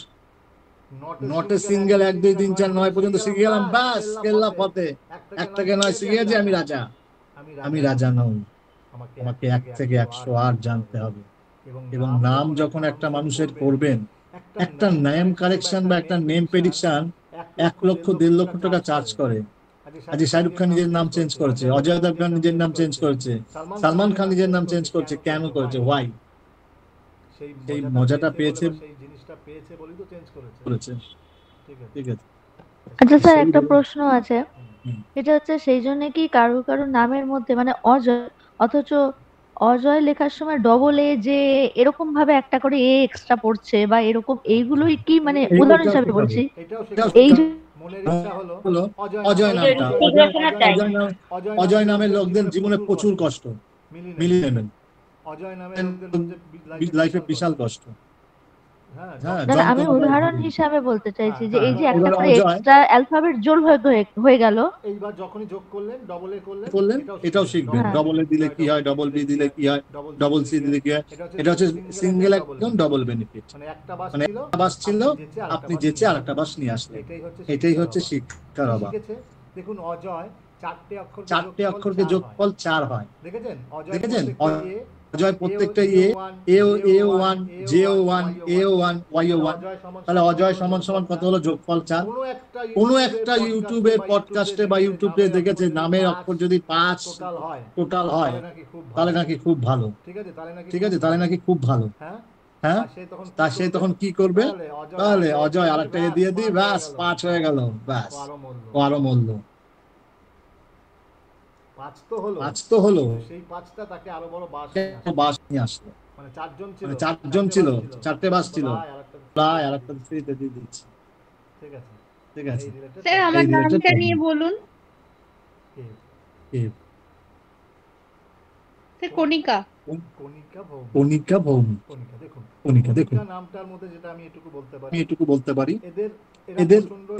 নট এ সিঙ্গেল 1 2 3 4 9 পর্যন্ত শিখে গেলাম, বাস কেল্লা ফতে। একটাকে 9 শিখে গেছি, আমি রাজা। আমি রাজা নই, আমাকে 1 থেকে 108 জানতে হবে। এবং নাম যখন একটা মানুষের করবেন, একটা নেম কারেকশন বা একটা নেম প্রেডিকশন 1 লক্ষ 1.5 লক্ষ টাকা চার্জ করে। আজ শাহরুখ খান নিজের নাম চেঞ্জ করেছে, অজয় দেবগন নিজের নাম চেঞ্জ করেছে, সালমান খান নিজের নাম চেঞ্জ করেছে, কেন করেছে, ওয়াই? সেই মজাটা পেয়েছে করেছে। ঠিক আছে। আচ্ছা স্যার, সেই একটা বলে- প্রশ্ন আছে। হুম। এটা হচ্ছে সেই জন্য কি কারো কারো নামের মধ্যে মানে অজয়, অথচ অজয় লেখার সময় ডবল এ যে এরকম ভাবে একটা করে এ এক্সট্রা পড়ছে বা এরকম, এইগুলোই কি মানে উদাহরণ হিসাবে বলছি এই যে হলো অজয় নামটা, ইন্টিগ্রেশনের টাইম। অজয় নামের লোকদের জীবনে প্রচুর কষ্ট, মিলিয়ে নেবেন, লাইফে বিশাল কষ্ট। হ্যাঁ, না না, আমি যন্ত্রণা উদাহরণ হয়। হিসাবে বলতে চাইছি যে এই যে একটা এবার করে অজয় এক্সট্রা অ্যালফাবেট জোড় হয়ে গেল। করলেন, এটাও শিখবেন। হ্যাঁ। ডবল এ দিলে কি হয়, ডবল বি দিলে কি হয়, ডবল সি দিলে কি হয়। এটা হচ্ছে সিঙ্গেল একদম ডবল বেনিফিট। মানে একটা বাস ছিল, আপনি যেচে আর একটা বাস নিয়ে আসলেন। এটাই হচ্ছে শিক্ষার অভাব। চারটে অক্ষরকে যোগফল 4 হয়। দেখেছেন? অজয় প্রত্যেকটা A1 J1 A1 Y1, তাহলে অজয় সমান সমান কত হলো? যোগফল 4। কোনো একটা ইউটিউবে পডকাস্টে বা ইউটিউবে দেখেছে নামের অক্ষর যদি 5 টোটাল হয় তাহলে নাকি খুব ভালো। ঠিক আছে, তাহলে নাকি খুব ভালো। হ্যাঁ, তা সে তখন কি করবে? তাহলে অজয় আরেকটা এ দিয়ে দিই, ব্যাস 5 হয়ে গেল, ব্যাস ও আরো মূল্য 5 তো হলো, বাস নিয়ে আসলো। মানে 4জন ছিল, 4টে বাস ছিল, প্রায় আর একটা ফ্রিতে দিয়ে দিচ্ছি। ঠিক আছে, স্যার আমার নামটা নিয়ে বলুন। স্যার কণিকা। কণিকা ভৌমিক। কণিকা, দেখুন আমি এটুকু বলতে পারি,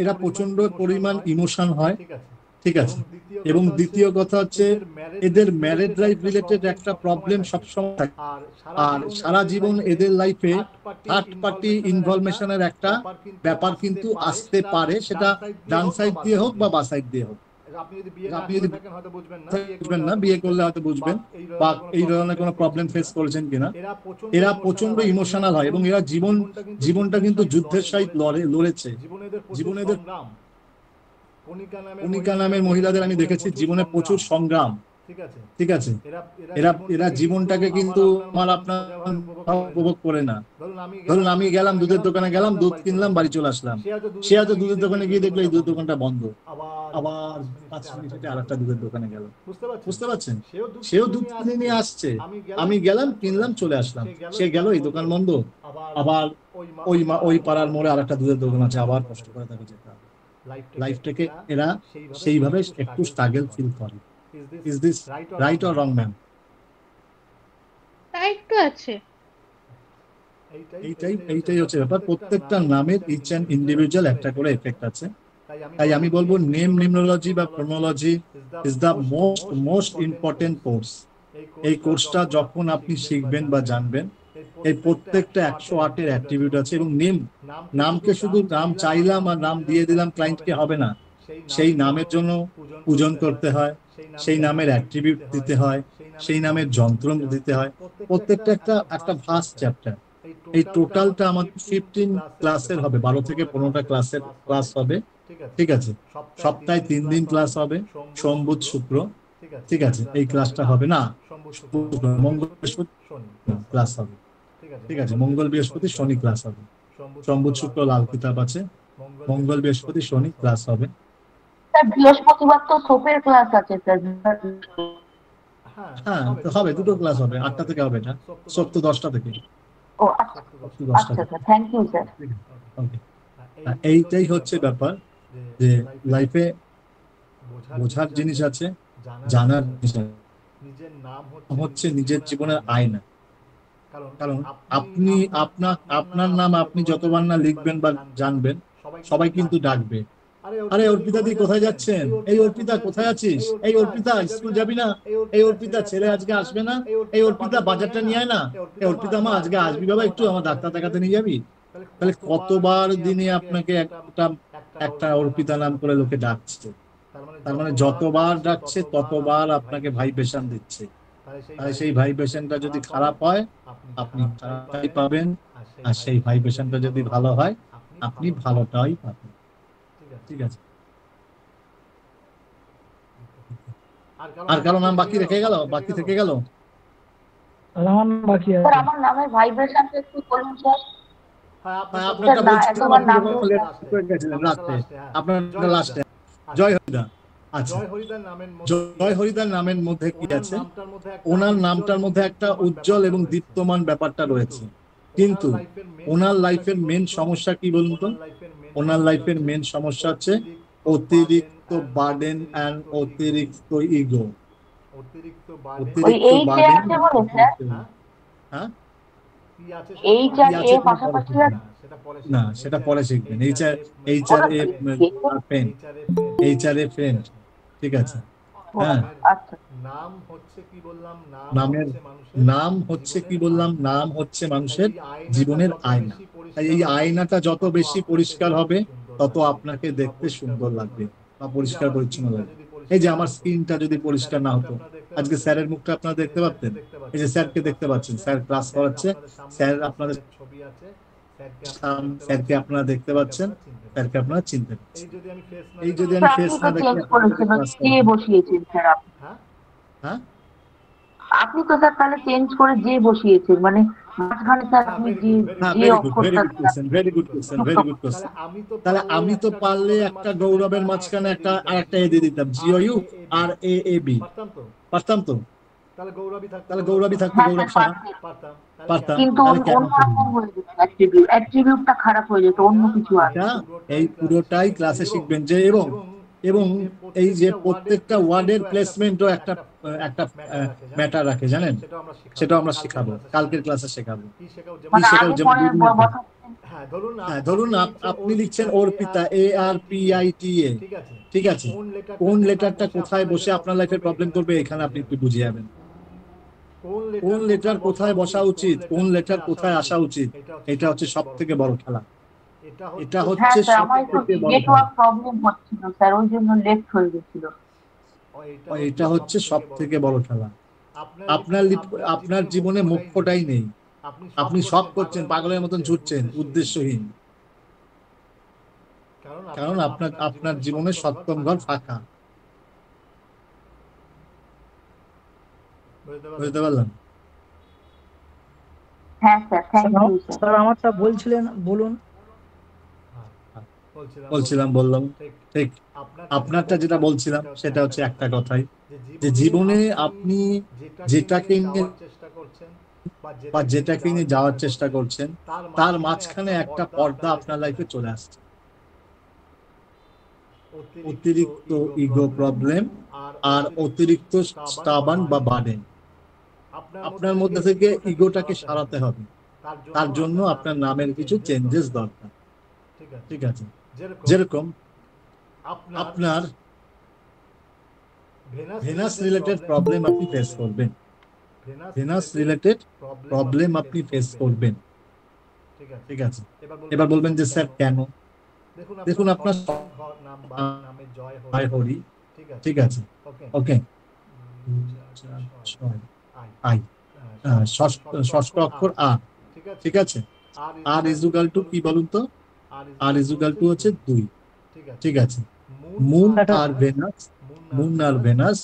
এরা প্রচন্ড পরিমাণ ইমোশন হয়। ঠিক আছে, এবং দ্বিতীয় কথা হচ্ছে এদের ম্যারেড লাইফ রিলেটেড একটা প্রবলেম সবসময় থাকে, আর সারা জীবন এদের লাইফে থার্ড পার্টি ইনভলভমেশনের একটা ব্যাপার কিন্তু আসতে পারে, সেটা ডান সাইড দিয়ে হোক বা বা সাইড দিয়ে হোক। আপনি যদি বুঝবেন না, বিয়ে করলে হয়তো বুঝবেন, বা এই ধরনের কোনো প্রবলেম ফেস করেছেন কিনা। এরা প্রচন্ড ইমোশনাল হয় এবং এরা জীবনটা কিন্তু যুদ্ধের সহিত লড়েছে। জীবনেদের কণিকা নামের মহিলাদের আমি দেখেছি জীবনে প্রচুর সংগ্রাম। ঠিক আছে, এরা জীবনটাকে কিন্তু আমার আপনার উপভোগ করে না। ধরুন আমি গেলাম দুধের দোকানে, গেলাম দুধ কিনলাম, বাড়ি চলে আসলাম। সে হয়তো দুধের দোকানে গিয়ে দেখলো এই দুধের দোকানটা বন্ধ, আবার 5 মিনিটে আরেকটা দুধের দোকানে গেল। বুঝতে পারছেন? সেও দুধ কিনে নিয়ে আসছে, আমি গেলাম কিনলাম চলে আসলাম। সে গেল, এই দোকান বন্ধ, আবার ওই পাড়ার মোড়ে আরেকটা দুধের দোকান আছে, আবার কষ্ট করে তাকে যেতে হবে। লাইফটাকে এরা সেইভাবে একটু স্ট্রাগল ফিল করে। Is this right or wrong ma'am? তাই তো আছে। এইটাই হচ্ছে ব্যাপার। প্রত্যেকটা নামের ইচ অ্যান্ড ইন্ডিভিজুয়াল একটা করে এফেক্ট আছে। তাই আমি বলবো নেম নিউমেরোলজি বা chronology is the most important course. এই কোর্সটা যখন আপনি শিখবেন বা জানবেন, এই প্রত্যেকটা 108-এর অ্যাট্রিবিউট আছে, এবং নামকে শুধু নাম চাইলাম আর নাম দিয়ে দিলাম ক্লায়েন্টকে হবে না। সেই নামের জন্য পূজন করতে হয়, সেই নামের অ্যাট্রিবিউট দিতে হয়, সেই নামের যন্ত্র দিতে হয়। প্রত্যেকটা একটা ভাস্ট চ্যাপ্টার। এই টোটালটা আমাদের 15 ক্লাসের হবে, 12 থেকে 15টা ক্লাস হবে। ঠিক আছে, সপ্তাহে 3 দিন ক্লাস হবে, সোম বুধ শুক্র। ঠিক আছে, এই ক্লাসটা হবে না, মঙ্গল বৃহস্পতি ক্লাস হবে। ঠিক আছে, মঙ্গল বৃহস্পতি শনি ক্লাস হবে। সোম বুধ শুক্র লাল কিতাব আছে, মঙ্গল বৃহস্পতি শনি ক্লাস হবে। স্যার বৃহস্পতিবার তো সোপের ক্লাস আছে স্যার। হ্যাঁ, তো হবে, দুটো ক্লাস হবে, 8টা থেকে হবে। এটা সোপ তো 10টা থেকে। ও আচ্ছা আচ্ছা, থ্যাংক ইউ স্যার। ওকে, এইটাই হচ্ছে ব্যাপার যে লাইফে বোঝার জিনিস আছে, জানার জিনিস আছে। হচ্ছে নিজের জীবনের আয়না। কারণ আপনি আপনার নাম আপনি যতবার না লিখবেন বা জানবেন, সবাই কিন্তু ডাকবে, আরে অর্পিতা দি কোথায় যাচ্ছেন, এই অর্পিতা কোথায় আছিস, এই অর্পিতা স্কুল যাবি না, এই অর্পিতা ছেলে আজকে আসবে না, এই অর্পিতা বাজারটা নিয়ে আয় না, এই অর্পিতা মা আজকে আসবি বাবা, একটু আমার ডাক্তার দেখাতে নিয়ে যাবি। তাহলে কতবার দিনে আপনাকে একটা অর্পিতা নাম করে লোকে ডাকছে। তার মানে যতবার ডাকছে ততবার আপনাকে ভাইব্রেশন দিচ্ছে। তাই সেই ভাইব্রেশনটা যদি খারাপ হয় আপনি খারাপটাই পাবেন, আর সেই ভাইব্রেশনটা যদি ভালো হয় আপনি ভালোটাই পাবেন। ঠিক আছে, আর কারো নাম বাকি বাকি থেকে গেল? স্যার আমার নামের ভাইব্রেশনটা একটু বলুন স্যার। হ্যাঁ, আপনারটা বলছিলাম, একবার আপনি নাম যখন বলুন। last করে গেছিলেন লাস্টে, আপনারটা লাস্টে জয় হরিদা। আচ্ছা, জয় হরিদার নামের মধ্যে কি আছে? ওনার নামটার মধ্যে একটা উজ্জ্বল এবং দীপ্তমান ব্যাপারটা রয়েছে, কিন্তু ওনার লাইফের মেন সমস্যা কি বলুন তো? ওনার লাইফের মেন সমস্যা হচ্ছে অতিরিক্ত বার্ডেন অ্যান্ড অতিরিক্ত ইগো। ওই এইচ এ আছে বলে স্যার, হ্যাঁ, এইচ আর এ পাশাপাশি আছে। না সেটা পরে শিখবেন। H R A friend, H R A friend, ঠিক আছে। হ্যাঁ, আচ্ছা নামের নাম হচ্ছে কি বললাম, নাম হচ্ছে মানুষের জীবনের আয়না। তাই এই আয়নাটা যত বেশি পরিষ্কার হবে তত আপনাকে দেখতে সুন্দর লাগবে বা পরিষ্কার পরিচ্ছন্ন লাগবে। এই যে আমার স্ক্রিনটা যদি পরিষ্কার না হতো, আজকে স্যারের মুখটা আপনারা দেখতে পাচ্ছেন। এই যে স্যারকে দেখতে পাচ্ছেন, স্যার ক্লাস করাচ্ছে, স্যার আপনাদের স্যারকে আপনারা দেখতে পাচ্ছেন, স্যারকে আপনারা চিনতে পারছেন। এই যদি আমি ফেস না দেখি, কে বসিয়েছেন স্যার আপনি? হ্যাঁ, আপনি তো স্যার তাহলে চেঞ্জ করে যে বসিয়েছেন, মানে মাঝখানে স্যার আপনি যে অক্ষরটা। Very good question. তাহলে আমি তো পারলে একটা গৌরবের মাঝখানে একটা আরেকটা এ দিয়ে দিতাম, জিও আর এ এ বি, পারতাম তো? তাহলে গৌরবী থাকতো, গৌরব সাহা, পারতাম। কিন্তু তাহলে কেন অন্যরকম হয়ে যেত, অ্যাট্রিবিউটটা খারাপ হয়ে যেত, অন্য কিছু আছে। এই পুরোটাই ক্লাসে শিখবেন যে এবং এই যে প্রত্যেকটা ওয়ার্ডের প্লেসমেন্টও একটা একটা ম্যাটার রাখে, জানেন? সেটাও আমরা শেখাবো, কালকের ক্লাসে শেখাবো। মানে শেখাবো আগে যেমন পরে হ্যাঁ, ধরুন আপনি লিখছেন অর্পিতা, ARPITA, ঠিক আছে। কোন লেটারটা কোথায় বসে আপনার লাইফের প্রবলেম করবে, এখানে আপনি একটু বুঝে যাবেন। কোন লেটার কোথায় বসা উচিত, কোন লেটার কোথায় আসা উচিত, এটা হচ্ছে সব থেকে বড় খেলা। এটা হ্যাঁ হচ্ছে স্যার, সব আমার একটু থেকে বড় খেলা। নেটওয়ার্ক প্রবলেম হচ্ছিল স্যার, ওই জন্য লেট হয়ে গেছিল। এটা হচ্ছে সব থেকে বড় খেলা। আপনার জীবনে মোক্ষটাই নেই, আপনি সব করছেন, পাগলের মতন ছুটছেন উদ্দেশ্যহীন, কারণ আপনার জীবনে সপ্তম ঘর ফাঁকা। বুঝতে পারলাম? হ্যাঁ sir, thank you sir. Sir আমারটা বলছিলেন, বলুন। বললাম ঠিক। আপনারটা যেটা বলছিলাম সেটা হচ্ছে একটা কথাই, যে জীবনে আপনি যেটাকে নিয়ে বা যেটাকে নিয়ে যাওয়ার চেষ্টা করছেন, তার মাঝখানে একটা পর্দা আপনার লাইফে চলে আসছে। অতিরিক্ত ইগো প্রবলেম আর অতিরিক্ত স্টাবান বা বার্ডেন। আপনার মধ্যে থেকে ইগোটাকে সারাতে হবে, তার জন্য আপনার নামের কিছু চেঞ্জেস দরকার, ঠিক আছে। যেরকম আপনার ভেনাস রিলেটেড প্রবলেম আপনি ফেস করবেন, ঠিক আছে। এবার বলবেন যে স্যার কেন? দেখুন আপনার জয় হরি, ঠিক আছে, ওকে, ষষ্ঠ অক্ষর আ, ঠিক আছে। আর ইজুগাল টু কি বলুন তো? আর ইজুগাল টু হচ্ছে 2, ঠিক আছে। মুন আর ভেনাস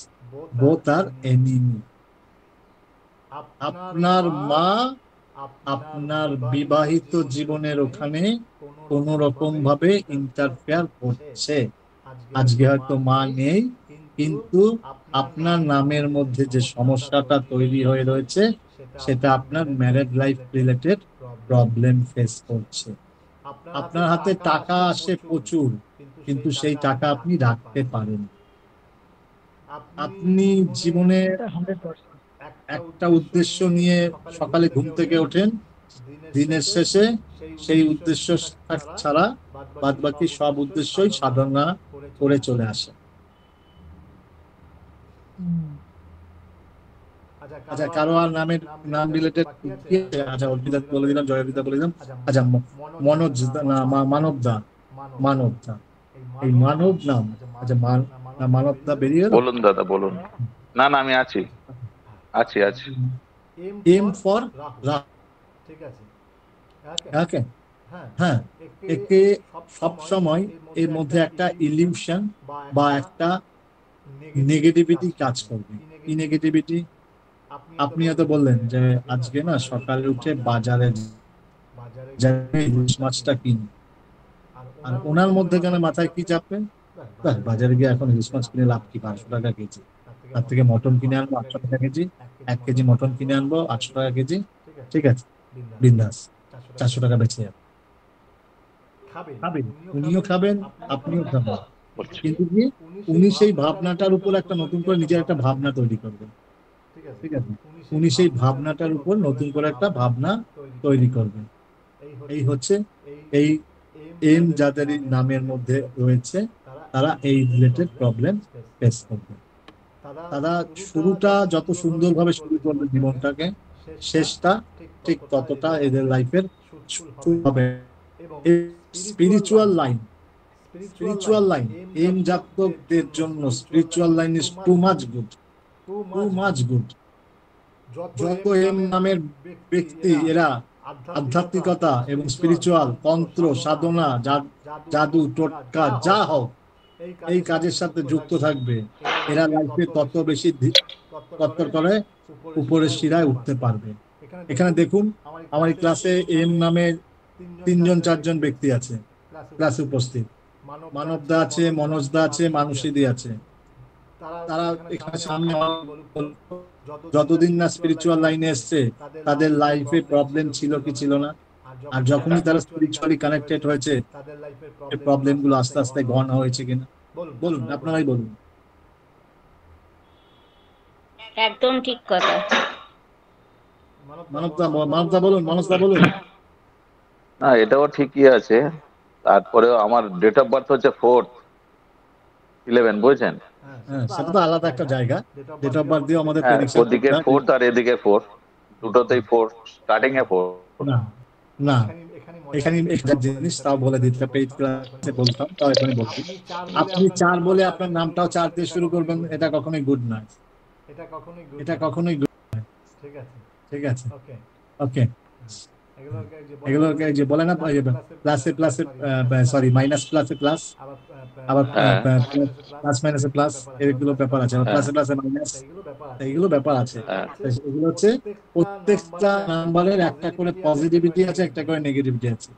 বোথ আর এনিমি। আপনার মা আপনার বিবাহিত জীবনের ওখানে কোন রকম ভাবে ইন্টারফেয়ার করছে। আজকে হয়তো মা নেই, কিন্তু আপনার নামের মধ্যে যে সমস্যাটা তৈরি হয়ে রয়েছে সেটা আপনার married life related problem face করছে। আপনার হাতে টাকা আসে প্রচুর, কিন্তু সেই টাকা আপনি রাখতে পারেন। আপনি জীবনে একটা উদ্দেশ্য নিয়ে সকালে ঘুম থেকে ওঠেন, দিনের শেষে সেই উদ্দেশ্য ছাড়া বাদবাকি সব উদ্দেশ্যই সাধনা করে চলে আসে। আচ্ছা, কারো আর নাম রিলেটেড কি আছে? আচ্ছা, অর্পিতা বলে দিলাম, জয় অর্পিতা বলে দিলাম। আচ্ছা, মানবদা, এই মানব নাম, আচ্ছা মানবদা বেরিয়ে গেল। বলুন দাদা, বলুন। না আমি আছি। এম ফর রাহুল, ঠিক আছে। ওকে, হ্যাঁ, একে সব সময় এর মধ্যে একটা ইলিউশন বা একটা নেগেটিভিটি কাজ করবে। কি নেগেটিভিটি? আপনি হয়তো বললেন যে আজকে না সকালে উঠে বাজারে যাই ইলিশ মাছটা কিনি, আর ওনার মধ্যে কেন মাথায় কি চাপবে, বাজারে গিয়ে এখন ইলিশ মাছ কিনে লাভ কি, 500 টাকা কেজি, তার থেকে মটন কিনে আনবো 800 টাকা কেজি, 1 কেজি মটন কিনে আনবো 800 টাকা কেজি, ঠিক আছে, বিন্দাস, 400 টাকা বেঁচে যাবে। খাবেন, উনিও খাবেন, আপনিও খাবেন, কিন্তু কি উনি সেই ভাবনাটার উপর একটা নতুন করে নিজের একটা ভাবনা তৈরি করবেন, ঠিক আছে, উনি সেই ভাবনাটার উপর নতুন করে একটা ভাবনা তৈরি করবেন। এই হচ্ছে এই এম যাদের নামের মধ্যে রয়েছে, তারা এই রিলেটেড প্রবলেম ফেস করবে। তারা শুরুটা যত সুন্দরভাবে শুরু করবে জীবনটাকে, শেষটা ঠিক ততটা এদের লাইফের হবে। স্পিরিচুয়াল লাইন এম জাতকদের জন্য spiritual line is too much good. যত এম নামের ব্যক্তি এরা আধ্যাত্মিকতা এবং স্পিরিচুয়াল তন্ত্র সাধনা, জাদু টোটকা যা হোক, এই কাজের সাথে যুক্ত থাকবে, এরা লাইফে তত বেশি তত্তর করে উপরের শিরায় উঠতে পারবে। এখানে দেখুন আমার এই ক্লাসে এম নামের 3-4 জন ব্যক্তি আছে ক্লাসে উপস্থিত। মানবদা আছে, মনোজদা আছে, মানুষীদি আছে। তারা এখানে সামনে যতদিন না স্পিরিচুয়াল লাইনে এসছে, তাদের লাইফে প্রবলেম ছিল কি ছিল না, আর যখনই তারা স্পিরিচুয়ালি কানেক্টেড হয়েছে, প্রবলেম গুলো আস্তে আস্তে গণ হয়েছে কিনা। বলুন, আপনারাই বলুন। একদম ঠিক কথা। মানবদা বলুন, মনোজদা বলুন। না, এটাও ঠিকই আছে। তারপরেও আমার ডেট অফ বার্থ হচ্ছে 4/11, বুঝছেন? হ্যাঁ, সেটা তো আলাদা একটা জায়গা। ডেট অফ বার্থ দিয়ে আমাদের হ্যাঁ, প্রেডিকশন ওদিকে 4 আর এদিকে 4, দুটোতেই 4, স্টার্টিং এ 4। না, এখানে একটা জিনিস তাও বলে দিতে পেইড ক্লাসে বলতাম, তাও এখানে বলছি। আপনি 4 বলে আপনার নামটাও 4 দিয়ে শুরু করবেন, এটা কখনোই গুড নয়। এটা কখনোই গুড নয়। ঠিক আছে, ওকে। এগুলোকে যে বলে না প্লাসে প্লাসে, সরি মাইনাস প্লাসে প্লাস, আবার প্লাস মাইনাসে প্লাস, এগুলো ব্যাপার আছে, আবার প্লাসে প্লাসে মাইনাস, এইগুলো ব্যাপার আছে। এগুলো হচ্ছে প্রত্যেকটা নাম্বারের একটা করে পজিটিভিটি আছে, একটা করে নেগেটিভিটি আছে।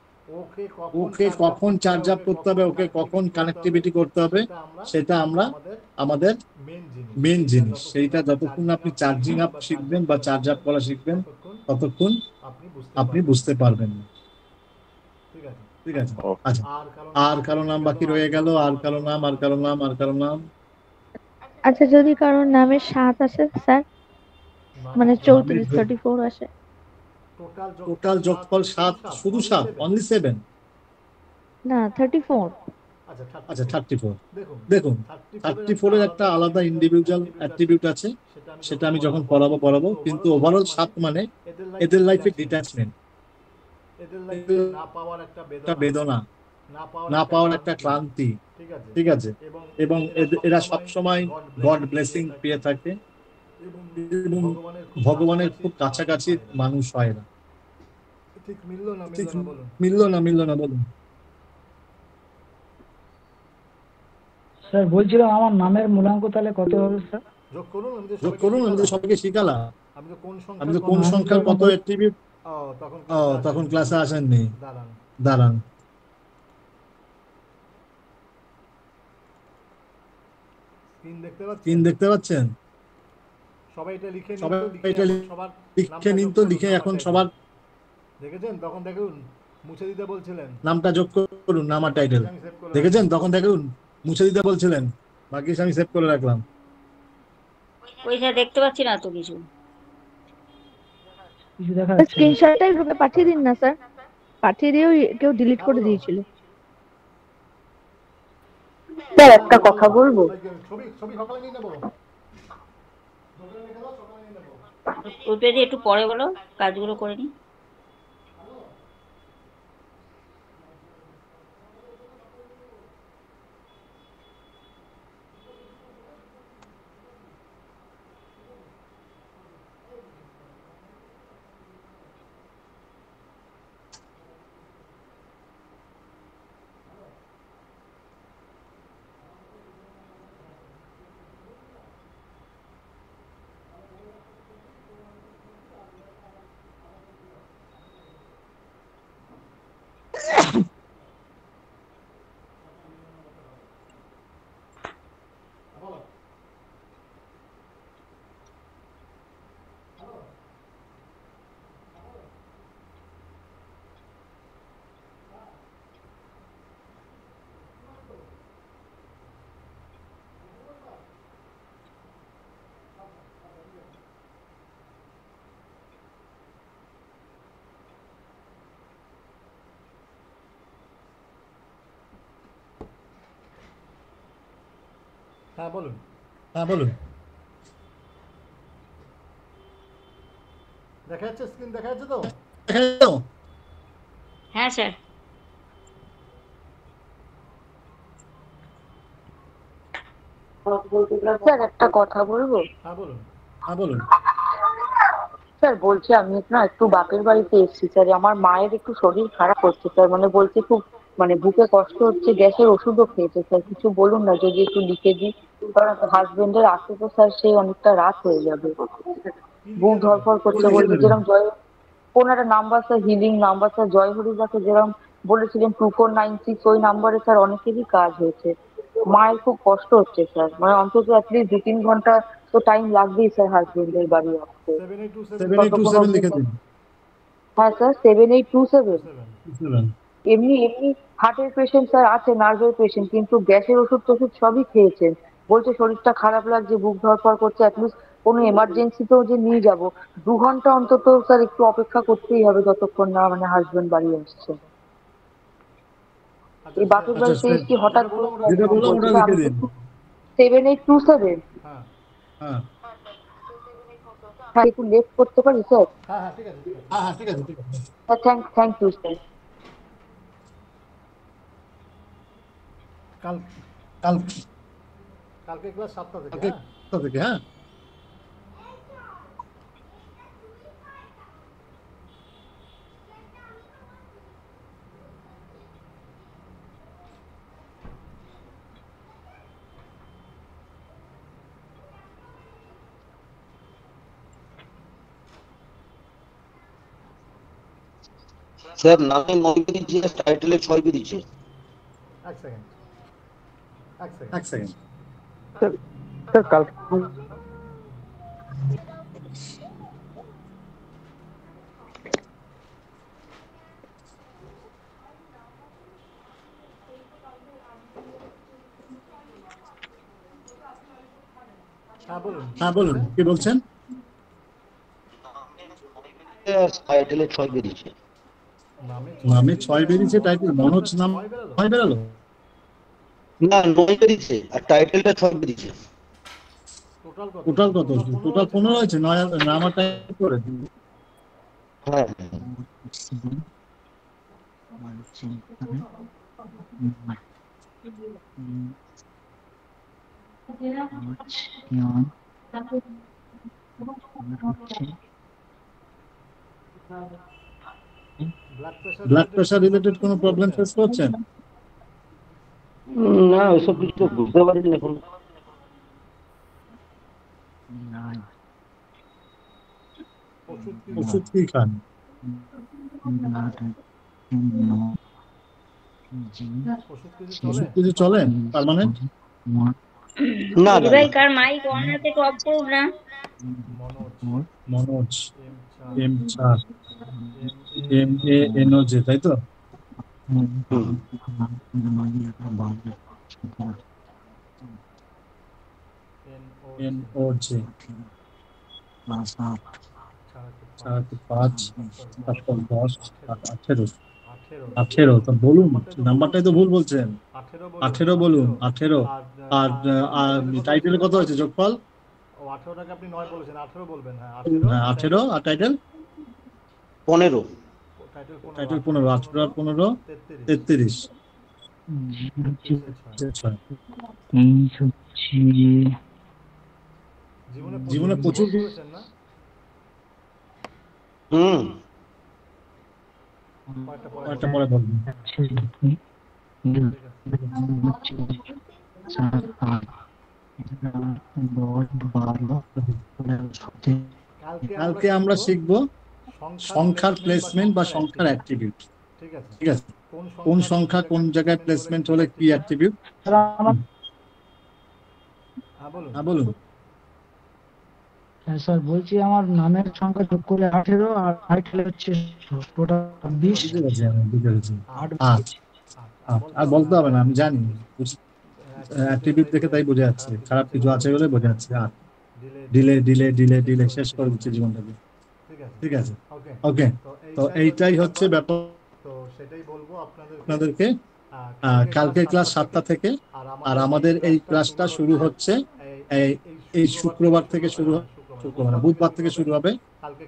ওকে কখন চার্জ আপ করতে হবে, ওকে কখন কানেক্টিভিটি করতে হবে, সেটা আমরা আমাদের মেন জিনিস, সেইটা যতক্ষণ আপনি চার্জিং আপ শিখবেন বা চার্জ আপ করা শিখবেন, ততক্ষণ আপনি বুঝতে পারবেন না। ঠিক আছে, আচ্ছা, আর কারো নাম বাকি রয়ে গেল, আর কারো নাম। আচ্ছা, যদি কারোর নামে 7 আসে স্যার, মানে 34 আসে, টোটাল যোগফল 7, শুধু 7, অনলি 7? না 34। আচ্ছা, 34। দেখুন 34 এর একটা আলাদা ইন্ডিভিজুয়াল অ্যাট্রিবিউট আছে, সেটা আমি যখন পড়াবো, কিন্তু ওভারঅল 7 মানে এদের লাইফে ডিট্যাচমেন্ট, একটা বেদনা, না পাওয়ার একটা ক্লান্তি, ঠিক আছে, এবং এরা সবসময় গড ব্লেসিং পেয়ে থাকে এবং ভগবানের খুব কাছাকাছি মানুষ হয় না। ঠিক মিললো না বলুন। স্যার বলছিলাম আমার নামের মূলাঙ্ক তাহলে কত হবে স্যার? যোগ করুন, আমি তো সবাইকে শিখালাম। আমি তো কোন সংখ্যার কত অ্যাট্রিবিউট, তখন ক্লাসে আসেননি। দাঁড়ান, স্ক্রিন দেখতে পাচ্ছেন? সবাই এটা লিখে নিন তো, লিখে এখন সবার নামটা যোগ করুন, নাম আর টাইটেল। দেখেছেন? তখন দেখুন মুছে দিতে বলছিলেন, বাকি আমি সেভ করে রাখলাম। ওইটা দেখতে পাচ্ছি না তো কিছু। দেখা যাচ্ছে না। স্ক্রিনশটটাই গ্রুপে পাঠিয়ে দিন না স্যার, পাঠিয়ে দিয়েও কেউ ডিলিট করে দিয়েছিল। স্যার একটা কথা বলবো? গ্রুপে দিয়ে একটু পরে বলো, কাজগুলো করে নি। হ্যাঁ বলুন। হ্যাঁ বলুন। দেখা যাচ্ছে, স্ক্রিন দেখা যাচ্ছে তো? দেখা যাচ্ছে তো? হ্যাঁ স্যার। স্যার একটা কথা বলবো? হ্যাঁ বলুন। হ্যাঁ বলুন। স্যার বলছি আমি না একটু বাপের বাড়িতে এসেছি স্যার, আমার মায়ের একটু শরীর খারাপ হচ্ছে স্যার, মানে বলছে খুব মানে বুকে কষ্ট হচ্ছে, গ্যাসের ওষুধও খেয়েছে স্যার, কিছু বলুন না যদি একটু লিখে দিই, কারণ হাজবেন্ডের আসতে তো স্যার সেই অনেকটা রাত হয়ে যাবে, বুক ধরফর করছে, বলছে যেরকম জয় কোন একটা number sir, healing number sir, Joy হরিদাকে যেরকম বলেছিলেন 2496, ওই নাম্বারে স্যার অনেকেরই কাজ হয়েছে। মায়ের খুব কষ্ট হচ্ছে স্যার, মানে অন্তত অ্যাটলিস্ট 2-3 ঘন্টা তো টাইম লাগবেই স্যার হাজবেন্ডের বাড়ি আসতে। 7827 লিখে দিন। হ্যাঁ স্যার 7827। 27। এমনি হার্টের পেশেন্ট স্যার আছে, নার্ভের পেশেন্ট, কিন্তু গ্যাসের ওষুধ টষুধ সবই খেয়েছেন, বলছে শরীরটা খারাপ লাগছে, বুক ধরফর করছে, অ্যাটলিস্ট কোনো এমার্জেন্সিতেও যে নিয়ে যাব 2 ঘন্টা অন্তত স্যার একটু অপেক্ষা করতেই হবে যতক্ষণ না মানে হাজবেন্ড বাড়ি আসছে। এই বাপের বাড়িতে এসে হঠাৎ করে যেটা বললাম ওটা লিখে দিন। 7827। হ্যাঁ হ্যাঁ হ্যাঁ একটু লেট করতে পারি স্যার? হ্যাঁ হ্যাঁ ঠিক আছে, ঠিক আছে। হ্যাঁ হ্যাঁ ঠিক আছে ঠিক আছে। Thank you sir. কালকে ক্লাস 7টা থেকে। কালকে 7টা থেকে। হ্যাঁ স্যার নামে 9 বেরিয়েছে, টাইটেলে 6 বেরিয়েছে। এক সেকেন্ড। স্যার কালকে হ্যাঁ বলুন কি বলছেন? টাইটেলে 6 বেরিয়েছে। নামে 6 বেরিয়েছে, টাইটেল মনোজ নাম 6 বেরালো? না 9 বেরিয়েছে আর টাইটেলটা 6 বেরিয়েছে। টোটাল কত? টোটাল 15 হয়েছে। 9 নাম আর টাইটেল করে দিন। হ্যাঁ ব্লাড প্রেশার রিলেটেড কোনো প্রবলেম ফেস করছেন? না ওইসব কিছু তো বুঝতে পারিনি এখন। ওষুধ কি খান? ওষুধ কিছু চলেন পার্মানেন্ট? না ভাই কার মাইক অন আছে তো অফ করুন না। মনোজ MANOJ তাই তো? NOJ 5 তারপর 10 18 তো বলুন, নাম্বারটাই তো ভুল বলছেন। 18 বলুন। 18 আর টাইটেল কত আছে যোগফল? ও 18টাকে আপনি 9 বলেছেন, 18 বলবেন। হ্যাঁ 18 আর টাইটেল 15। টাইটেল 15। 18 আর 15 33। জীবনে প্রচুর না? একটা পরে বলবেন। কালকে আমরা শিখবো সংখ্যার প্লেসমেন্ট বা সংখ্যার অ্যাট্রিবিউট। ঠিক আছে, কোন সংখ্যা কোন জায়গায় প্লেসমেন্ট হলে কি অ্যাট্রিবিউট। হ্যাঁ বলুন। হ্যাঁ স্যার বলছি আমার নামের সংখ্যা যোগ করে 18 আর টাইটেল হচ্ছে টোটাল 20। আর বলতে হবে না, আমি জানি অ্যাট্রিবিউট দেখে তাই বোঝা যাচ্ছে খারাপ কিছু আছে বলে বোঝা যাচ্ছে। আর ডিলে শেষ করে দিচ্ছে জীবনটাকে। ঠিক আছে ওকে, তো এইটাই হচ্ছে ব্যাপার। তো সেটাই বলবো আপনাদেরকে। কালকের ক্লাস 7টা থেকে, আর আমাদের এই ক্লাসটা শুরু হচ্ছে এই শুক্রবার থেকে শুরু শুক্রবার না, বুধবার থেকে শুরু হবে।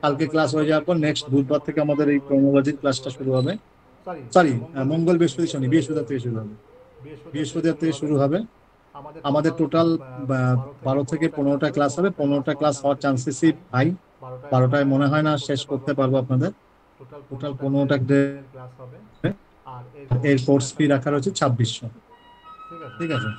কালকে ক্লাস হয়ে যাওয়ার পর নেক্সট বুধবার থেকে আমাদের এই ক্রোনোলজির ক্লাসটা শুরু হবে। সরি, মঙ্গল বৃহস্পতি শনি, বৃহস্পতিবার থেকে শুরু হবে। বৃহস্পতিবার থেকে শুরু হবে। আমাদের টোটাল 12 থেকে 15টা ক্লাস হবে। 15টা ক্লাস হওয়ার চান্সেসই হাই। 12টায় মনে হয় না শেষ করতে পারবো আপনাদের। টোটাল 15টা ক্লাস হবে। এর কোর্স ফি রাখা রয়েছে 2600। ঠিক আছে।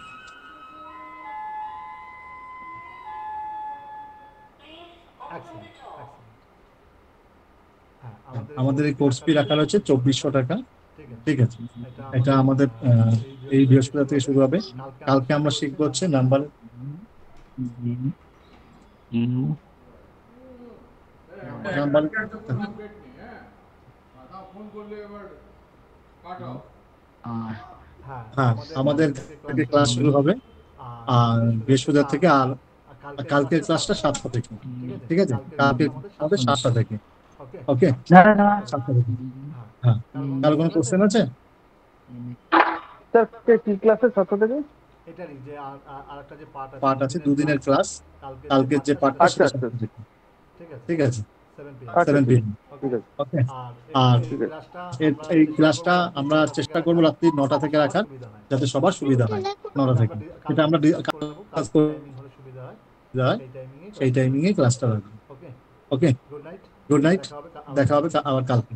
আমাদের এই কোর্স ফি রাখা রয়েছে 2400 টাকা। ঠিক আছে, এটা আমাদের এই বৃহস্পতিবার থেকে শুরু হবে। কালকে আমরা শিখবো হচ্ছে নাম্বার হ্যাঁ, আমাদের ক্লাস শুরু হবে আর বৃহস্পতিবার থেকে। আর কালকের ক্লাসটা 7টা থেকে। ঠিক আছে, কালকে আমাদের 7টা থেকে। ওকে, 7টা থেকে। হ্যাঁ, কারো কোনো কোশ্চেন আছে? স্যার কি ক্লাসে 7টা থেকে? এটারই যে আরেকটা যে পার্ট আছে, দুদিনের ক্লাস। কালকের যে পার্টটা সেটা 7টা থেকে। ঠিক আছে, 7 PM। ওকে, আর এই ক্লাসটা আমরা চেষ্টা করবো রাত্রি 9টা থেকে রাখার, যাতে সবার সুবিধা হয়। 9টা থেকে এটা আমরা কাজ করব, সেই টাইমিংয়ে ক্লাসটা রাখবো। ওকে, গুড নাইট, দেখা হবে আবার কালকে।